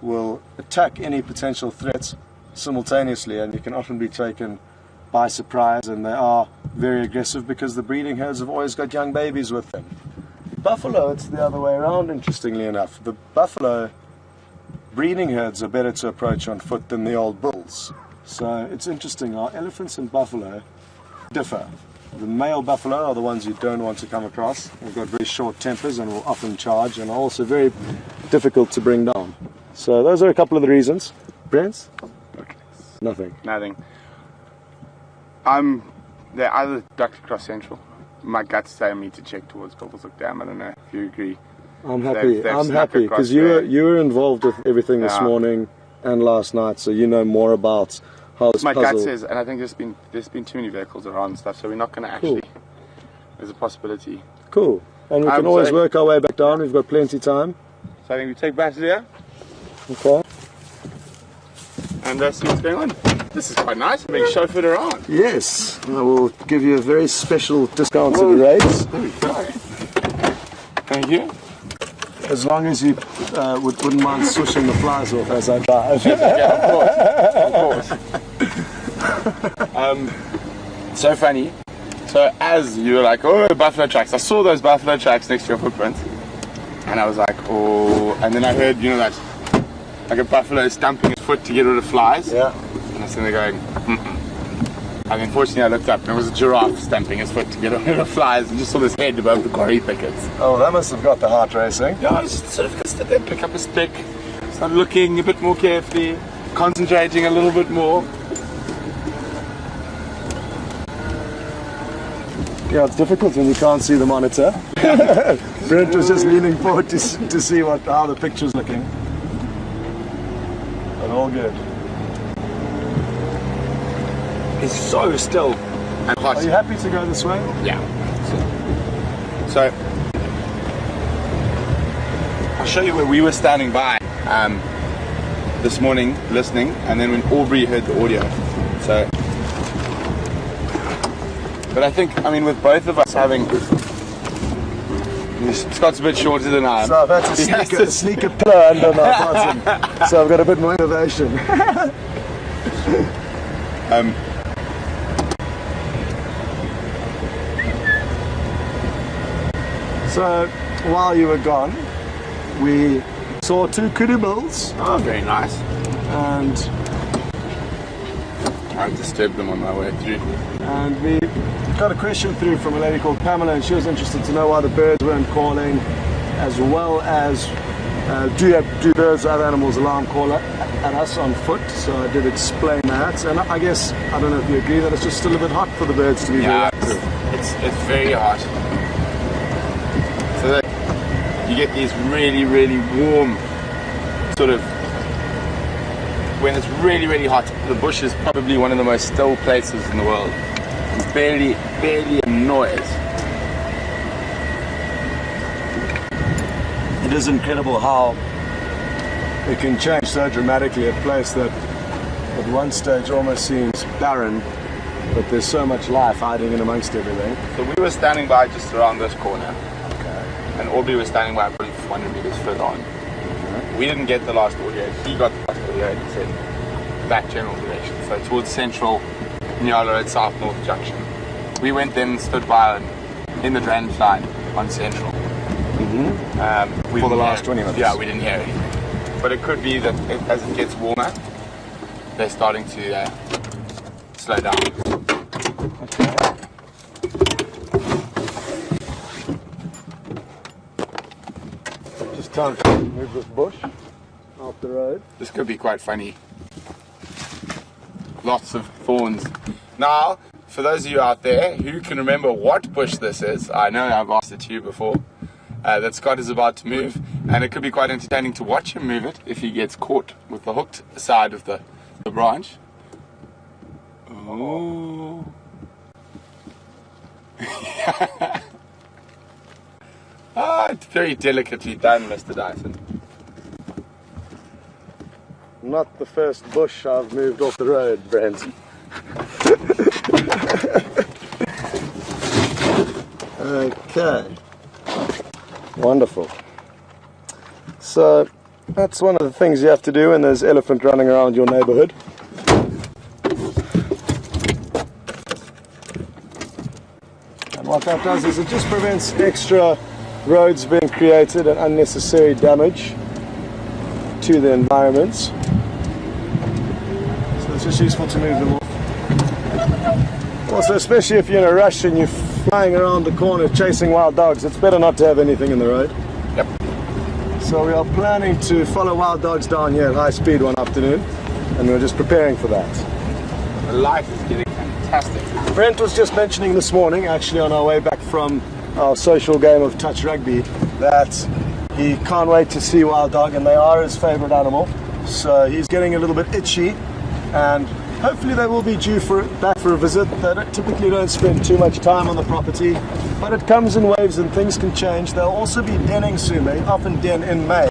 [SPEAKER 2] will attack any potential threats simultaneously, and you can often be taken by surprise, and they are very aggressive because the breeding herds have always got young babies with them. Buffalo, it's the other way around, interestingly enough. The buffalo breeding herds are better to approach on foot than the old bulls. So it's interesting, our elephants and buffalo differ. The male buffalo are the ones you don't want to come across. They've got very short tempers and will often charge, and are also very difficult to bring down. So those are a couple of the reasons. Brent?
[SPEAKER 1] Okay.
[SPEAKER 2] Nothing.
[SPEAKER 1] Nothing. They're either ducked across central. My gut's telling me to check towards Cobbleslook Dam. I don't know if you agree.
[SPEAKER 2] I'm happy.
[SPEAKER 1] They've
[SPEAKER 2] I'm
[SPEAKER 1] snuck
[SPEAKER 2] happy
[SPEAKER 1] across
[SPEAKER 2] because
[SPEAKER 1] there.
[SPEAKER 2] you were involved with everything this
[SPEAKER 1] Yeah.
[SPEAKER 2] morning and last night, so you know more about how this
[SPEAKER 1] My gut
[SPEAKER 2] puzzle.
[SPEAKER 1] says, and I think there's been too many vehicles around and stuff, so we're not going to actually.
[SPEAKER 2] Cool.
[SPEAKER 1] There's a possibility.
[SPEAKER 2] Cool. And we can always work our way back down. We've got plenty of time.
[SPEAKER 1] So I think we take Battlefield
[SPEAKER 2] Okay.
[SPEAKER 1] and see what's going on. This is quite nice. Being chauffeured around.
[SPEAKER 2] Yes, I will give you a very special discounted rates.
[SPEAKER 1] There we go. Thank you.
[SPEAKER 2] As long as you wouldn't mind swishing the flies off as I drive.
[SPEAKER 1] Yeah, of course. So funny. So as you were like, oh, buffalo tracks, I saw those buffalo tracks next to your footprint, and I was like, oh, and then I heard, you know, that like a buffalo stamping his foot to get rid of flies.
[SPEAKER 2] Yeah.
[SPEAKER 1] And I was sitting there going, And then fortunately I looked up and there was a giraffe stamping his foot to get rid of flies, and just saw this head above the quarry thickets.
[SPEAKER 2] Oh, that must have got the heart racing.
[SPEAKER 1] Yeah, I was just sort of gonna sit there, pick up a stick, start looking a bit more carefully, concentrating a little bit more.
[SPEAKER 2] Yeah, it's difficult when you can't see the monitor. Brent was just leaning forward to see how the picture's looking. But all good.
[SPEAKER 1] It's so still and hot.
[SPEAKER 2] Are you happy to go this way?
[SPEAKER 1] Yeah. So I'll show you where we were standing by this morning listening, and then when Aubrey heard the audio. So, but I think, I mean, with both of us having, Scott's a bit shorter than I am.
[SPEAKER 2] So I've had to sneak a pillow under my bottom, so I've got a bit more innovation. So while you were gone, we saw 2 kudu bulls,
[SPEAKER 1] Oh, very nice.
[SPEAKER 2] and
[SPEAKER 1] I disturbed them on my way through.
[SPEAKER 2] we got a question through from a lady called Pamela, and she was interested to know why the birds weren't calling, as well as do birds or other animals alarm call at us on foot. So I did explain that, and I guess, I don't know if you agree, that it's just still a bit hot for the birds to be very
[SPEAKER 1] Yeah,
[SPEAKER 2] active.
[SPEAKER 1] it's very hot. So that you get these really, really warm sort of, when it's really, really hot, the bush is probably one of the most still places in the world. There's barely a noise.
[SPEAKER 2] it is incredible how it can change so dramatically. A place that at one stage almost seems barren, but there's so much life hiding in amongst everything.
[SPEAKER 1] So we were standing by just around this corner,
[SPEAKER 2] Okay.
[SPEAKER 1] and Aubrey was standing by probably 100 meters further on. We didn't get the last audio. He got the last audio and he said that general direction. So towards central Nyala at South North Junction. We went then and stood by in the drainage line on central.
[SPEAKER 2] For the last 20 minutes.
[SPEAKER 1] Yeah, we didn't hear anything. But it could be that as it gets warmer, they're starting to slow down.
[SPEAKER 2] Okay. Just time to move this bush off the road.
[SPEAKER 1] This could be quite funny. Lots of thorns. Now, for those of you out there who can remember what bush this is, I know I've asked it to you before, that Scott is about to move, and it could be quite entertaining to watch him move it if he gets caught with the hooked side of the branch. Oh. Ah, it's very delicately done, Mr. Dyson.
[SPEAKER 2] Not the first bush I've moved off the road, Brent. Okay. Wonderful. So, that's one of the things you have to do when there's elephant running around your neighborhood. And what that does is it just prevents extra roads being created and unnecessary damage to the environment. So it's just useful to move them off. Also, especially if you're in a rush and you're flying around the corner chasing wild dogs, it's better not to have anything in the road.
[SPEAKER 1] Yep.
[SPEAKER 2] So we are planning to follow wild dogs down here at high speed one afternoon, and we're just preparing for that.
[SPEAKER 1] The light is getting fantastic.
[SPEAKER 2] Brent was just mentioning this morning, actually on our way back from our social game of touch rugby, that he can't wait to see wild dog, and they are his favorite animal. So he's getting a little bit itchy, and hopefully they will be due back for a visit. They typically don't spend too much time on the property, but it comes in waves and things can change. They'll also be denning soon. They often den in May,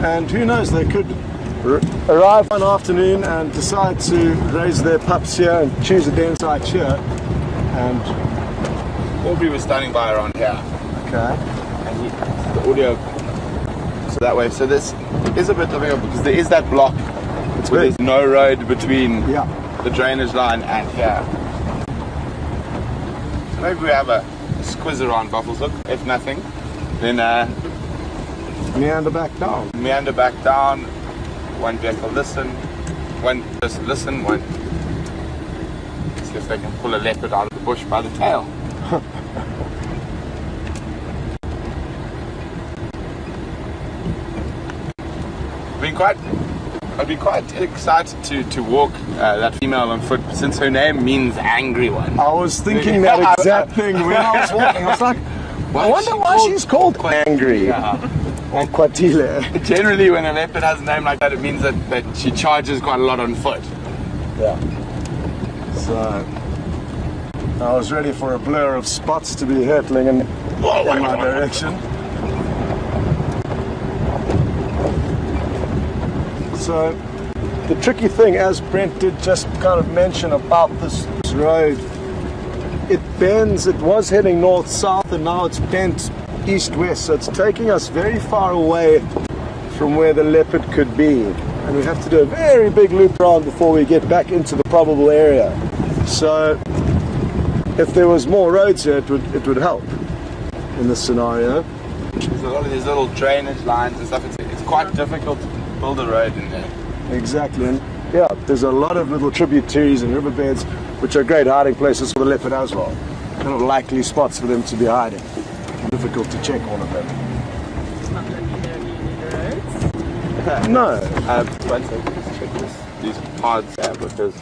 [SPEAKER 2] and who knows, they could arrive one afternoon and decide to raise their pups here and choose a den site here. And
[SPEAKER 1] Aubrey was standing by around here.
[SPEAKER 2] okay,
[SPEAKER 1] And the audio, so that way. So this is a bit difficult because there is that block.
[SPEAKER 2] it's
[SPEAKER 1] Where
[SPEAKER 2] good.
[SPEAKER 1] there's no road between
[SPEAKER 2] Yeah.
[SPEAKER 1] the drainage line and here. So maybe we have a squiz around Buffalo's Hook. If nothing, then
[SPEAKER 2] Meander back down.
[SPEAKER 1] meander back down. One vehicle listen. One person listen. One. See if they can pull a leopard out of the bush by the tail. I'd be quite excited to walk that female on foot, since her name means angry one.
[SPEAKER 2] I was thinking that exact thing when I was walking. I was like, I wonder why she's called Angry or Kwatile.
[SPEAKER 1] Generally, when a leopard has a name like that, it means that she charges quite a lot on foot.
[SPEAKER 2] Yeah. So I was ready for a blur of spots to be hurtling in my direction. So the tricky thing, as Brent did just kind of mention about this road, it bends. It was heading north-south and now it's bent east-west, so it's taking us very far away from where the leopard could be, and we have to do a very big loop around before we get back into the probable area. So if there was more roads here, it would help in this scenario.
[SPEAKER 1] There's a lot of these little drainage lines and stuff. It's quite difficult to build a road in there.
[SPEAKER 2] Exactly, and yeah, there's a lot of little tributaries and riverbeds which are great hiding places for the leopard as well. Kind of likely spots for them to be hiding. Difficult to check all of them.
[SPEAKER 4] It's not like you don't need roads.
[SPEAKER 2] No.
[SPEAKER 1] One second, let's check these pods because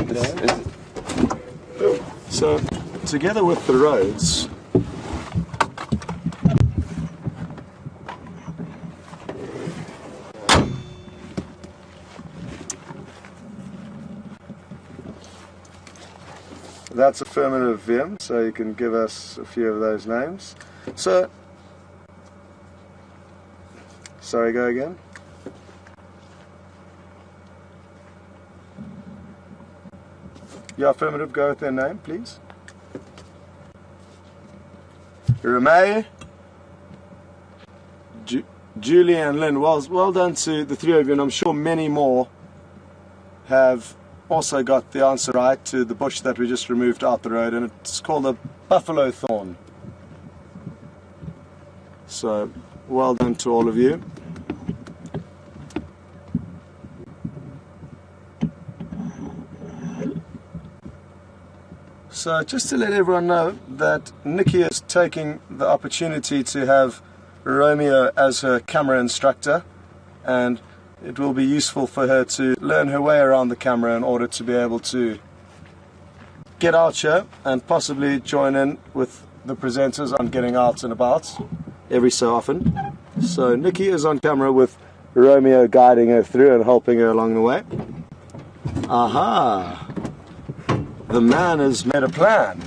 [SPEAKER 1] this is.
[SPEAKER 2] So, together with the roads, that's affirmative Wium, so you can give us a few of those names. So, Sorry, go again. Yeah, affirmative, go with their name, please. Romeo, Julie and Lynn, well done to the three of you, and I'm sure many more have also got the answer right to the bush that we just removed out the road, and it's called a buffalo thorn. So, well done to all of you. So just to let everyone know that Nicki is taking the opportunity to have Romeo as her camera instructor, and it will be useful for her to learn her way around the camera in order to be able to get out here and possibly join in with the presenters on getting out and about every so often. So Nicki is on camera with Romeo guiding her through and helping her along the way. Aha! The man has made a plan.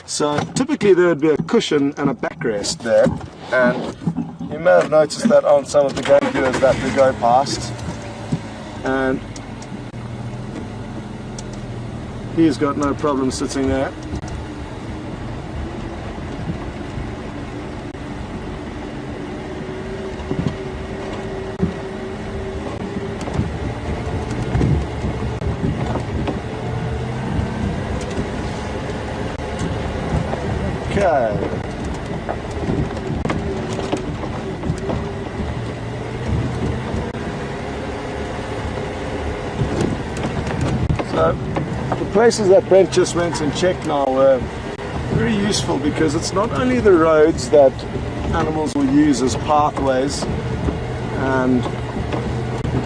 [SPEAKER 2] So typically there would be a cushion and a backrest there, and you may have noticed that on some of the game viewers that we go past, and he's got no problem sitting there. Okay. So the places that Brent just went and checked now were very useful, because it's not only the roads that animals will use as pathways, and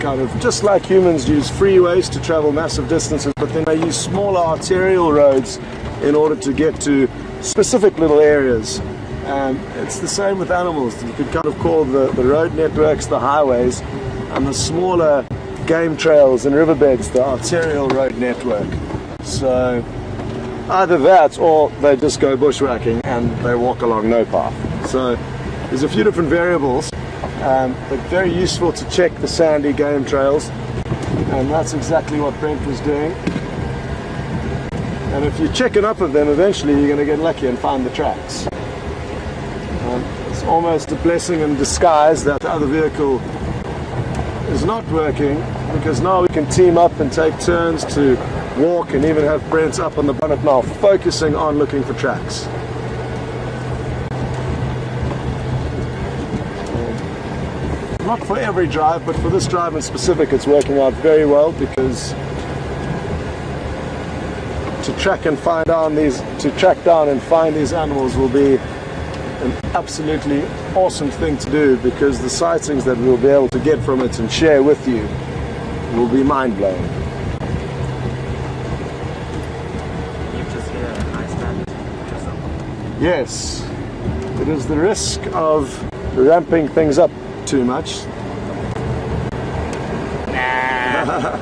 [SPEAKER 2] kind of just like humans use freeways to travel massive distances, but then they use smaller arterial roads in order to get to specific little areas. And it's the same with animals. You could kind of call the road networks the highways, and the smaller game trails and riverbeds the arterial road network. So either that, or they just go bushwhacking and they walk along no path. So there's a few different variables, but very useful to check the sandy game trails, and that's exactly what Brent was doing. And if you check enough of them, eventually you're going to get lucky and find the tracks. It's almost a blessing in disguise that the other vehicle is not working, because now we can team up and take turns to walk, and even have Brent up on the bonnet now, focusing on looking for tracks. Not for every drive, but for this drive in specific, it's working out very well, because to track down and find these animals will be an absolutely awesome thing to do, because the sightings that we'll be able to get from it and share with you will be mind-blowing.
[SPEAKER 3] You've just hit a high standard yourself.
[SPEAKER 2] Yes, it is the risk of ramping things up too much.
[SPEAKER 1] Nah.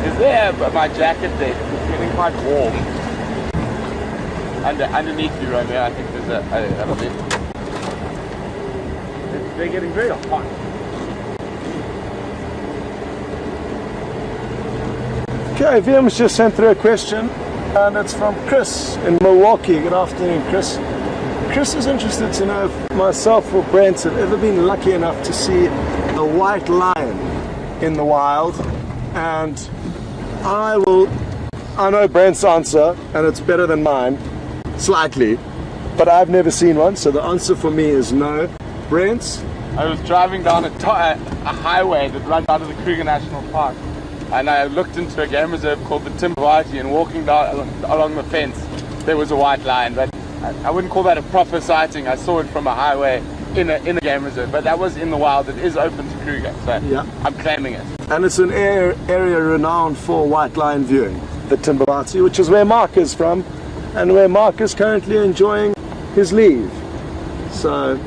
[SPEAKER 1] Is there my jacket there? It's getting quite warm. Underneath you, Romeo, I think there's a bit. They're getting very hot.
[SPEAKER 2] Okay, Wium's just sent through a question, and it's from Chris in Milwaukee. Good afternoon, Chris. Chris is interested to know if myself or Brent have ever been lucky enough to see a white lion in the wild, and I know Brent's answer, and it's better than mine, slightly, but I've never seen one, so the answer for me is no. Brent?
[SPEAKER 1] I was driving down a highway that runs out of the Kruger National Park, and I looked into a game reserve called the Mvula, and walking down along the fence, there was a white lion, but I wouldn't call that a proper sighting. I saw it from a highway in a game reserve, but that was in the wild. It is open to Kruger, so yeah. I'm claiming it.
[SPEAKER 2] And it's an area renowned for white lion viewing, the Mvula, which is where Mark is from, and where Mark is currently enjoying his leave. So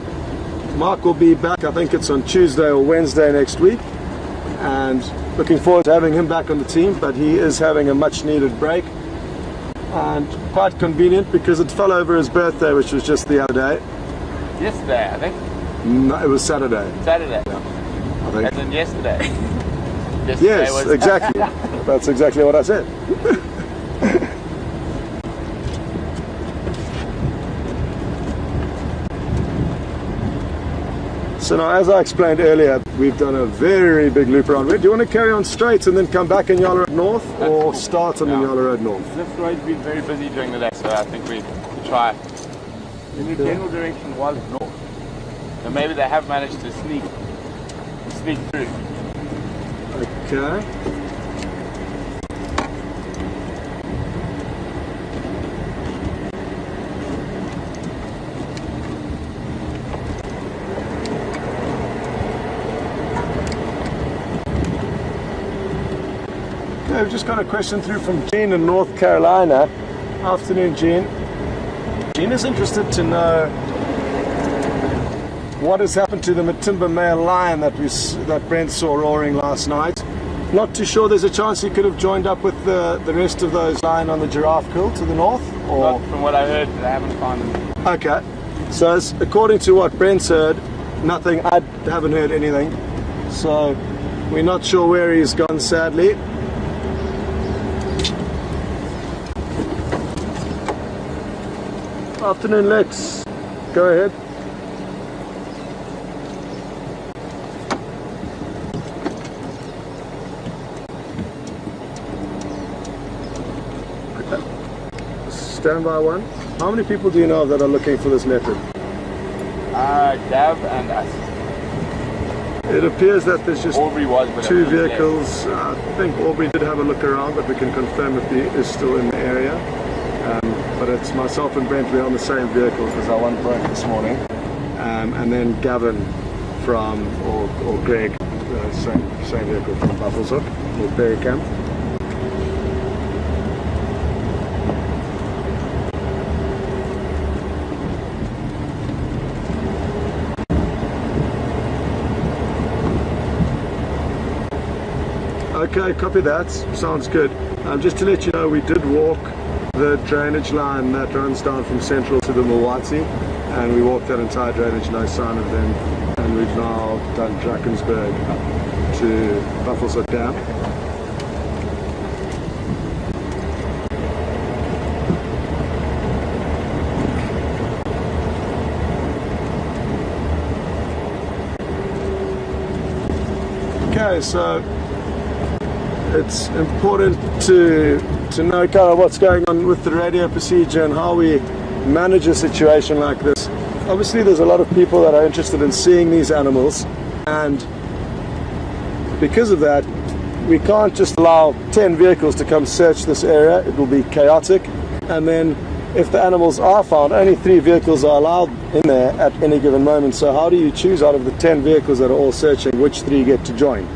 [SPEAKER 2] Mark will be back, I think it's on Tuesday or Wednesday next week, and looking forward to having him back on the team, but he is having a much needed break, and quite convenient because it fell over his birthday, which was just the other day.
[SPEAKER 1] Yesterday, I think.
[SPEAKER 2] No, it was Saturday.
[SPEAKER 3] Saturday.
[SPEAKER 2] I think.
[SPEAKER 3] As in yesterday. Yesterday
[SPEAKER 2] Yes,
[SPEAKER 3] was
[SPEAKER 2] exactly. That's exactly what I said. So now, as I explained earlier, we've done a very big loop around. Do you want to carry on straight and then come back in Yala Road North, or start on the Yala Road North?
[SPEAKER 3] This road's been very busy during the day, so I think we try. In the general direction was north. So maybe they have managed to sneak through.
[SPEAKER 2] Okay. Okay, we've just got a question through from Jean in North Carolina. Afternoon, Jean. Jean is interested to know what has happened to the Matimba male lion that Brent saw roaring last night. Not too sure. There's a chance he could have joined up with the rest of those lying on the giraffe kill to the north. Or
[SPEAKER 3] Well, from what I heard, they haven't found them.
[SPEAKER 2] okay. So according to what Brent's heard, nothing. I haven't heard anything. So we're not sure where he's gone, sadly. Afternoon, Lex. Go ahead. Stand by one. How many people do you know that are looking for this leopard?
[SPEAKER 3] Gav and us.
[SPEAKER 2] It appears that there's just
[SPEAKER 3] Aubrey was, but
[SPEAKER 2] two
[SPEAKER 3] it was left.
[SPEAKER 2] vehicles. I think Aubrey did have a look around, but we can confirm if he is still in the area. But it's myself and Brent, we're on the same vehicle because I won Brent this morning. And then Gavin or Greg, same vehicle from Buffalo's Hook, or Berry Camp. Okay, copy that. Sounds good. Just to let you know, we did walk the drainage line that runs down from Central to the Milwaukee, and we walked that entire drainage, no sign of them, and we've now done Drakensberg up to Buffalo's Hook Dam. Okay, so it's important to know kind of what's going on with the radio procedure and how we manage a situation like this. Obviously there's a lot of people that are interested in seeing these animals, and because of that we can't just allow 10 vehicles to come search this area. It will be chaotic, and then if the animals are found, only 3 vehicles are allowed in there at any given moment. So how do you choose out of the 10 vehicles that are all searching which 3 get to join?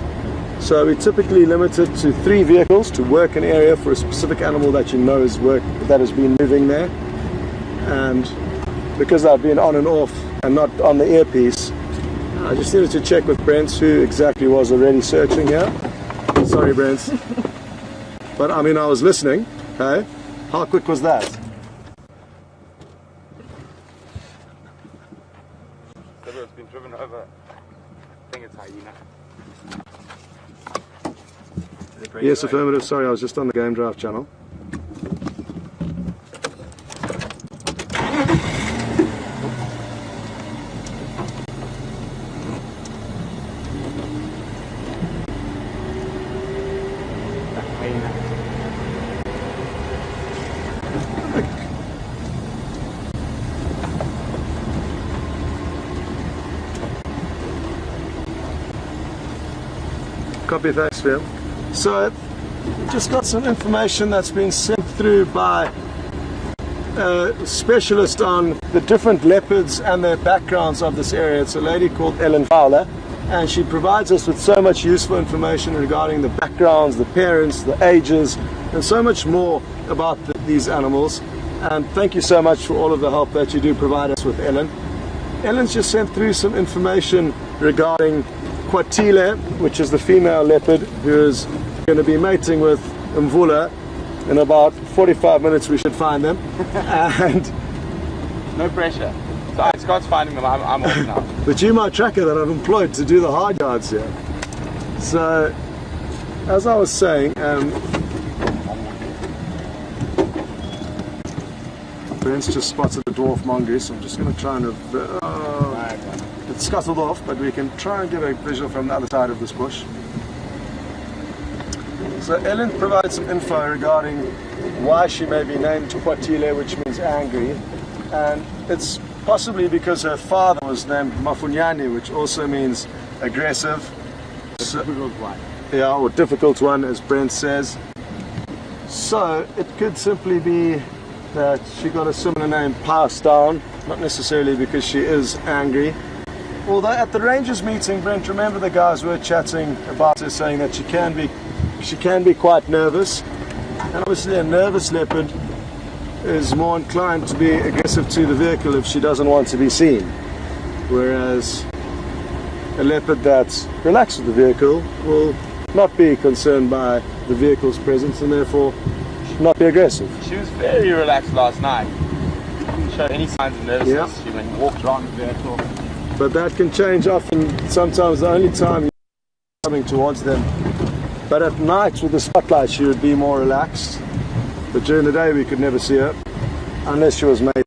[SPEAKER 2] So we typically limit it to 3 vehicles to work an area for a specific animal that you know that has been moving there. And because I've been on and off and not on the earpiece, I just needed to check with Brent who exactly was already searching here. Sorry, Brent. But I mean, I was listening. Okay, how quick was that?
[SPEAKER 3] It's been driven over. I think it's hyena.
[SPEAKER 2] Yes, affirmative. Sorry, I was just on the Game Draft channel. Copy, thanks, Phil. So, just got some information that's been sent through by a specialist on the different leopards and their backgrounds of this area. It's a lady called Ellen Fowler, and she provides us with so much useful information regarding the backgrounds, the parents, the ages, and so much more about these animals. And thank you so much for all of the help that you do provide us with, Ellen. Ellen's just sent through some information regarding Kwatile, which is the female leopard who is going to be mating with Mvula. In about 45 minutes we should find them. And
[SPEAKER 3] no pressure. So Scott's finding them. I'm off now.
[SPEAKER 2] But you my tracker that I've employed to do the hard yards here. So, as I was saying, Brent's just spotted a dwarf mongoose. I'm just going to try and... it's scuttled off, but we can try and get a visual from the other side of this bush. So Ellen provides some info regarding why she may be named Kwatile, which means angry. And it's possibly because her father was named Mafunyani, which also means aggressive.
[SPEAKER 3] Difficult one.
[SPEAKER 2] Yeah, or difficult one, as Brent says. So it could simply be that she got a similar name passed down, not necessarily because she is angry. Although at the Rangers meeting, Brent, remember the guys were chatting about her, saying that she can be quite nervous. And obviously a nervous leopard is more inclined to be aggressive to the vehicle if she doesn't want to be seen. Whereas a leopard that's relaxed with the vehicle will not be concerned by the vehicle's presence and therefore not be aggressive.
[SPEAKER 3] She was very relaxed last night. Didn't show any signs of nervousness. She went and walked around the vehicle.
[SPEAKER 2] But that can change often. Sometimes the only time you're coming towards them. But at night with the spotlight she would be more relaxed. But during the day we could never see her unless she was mated.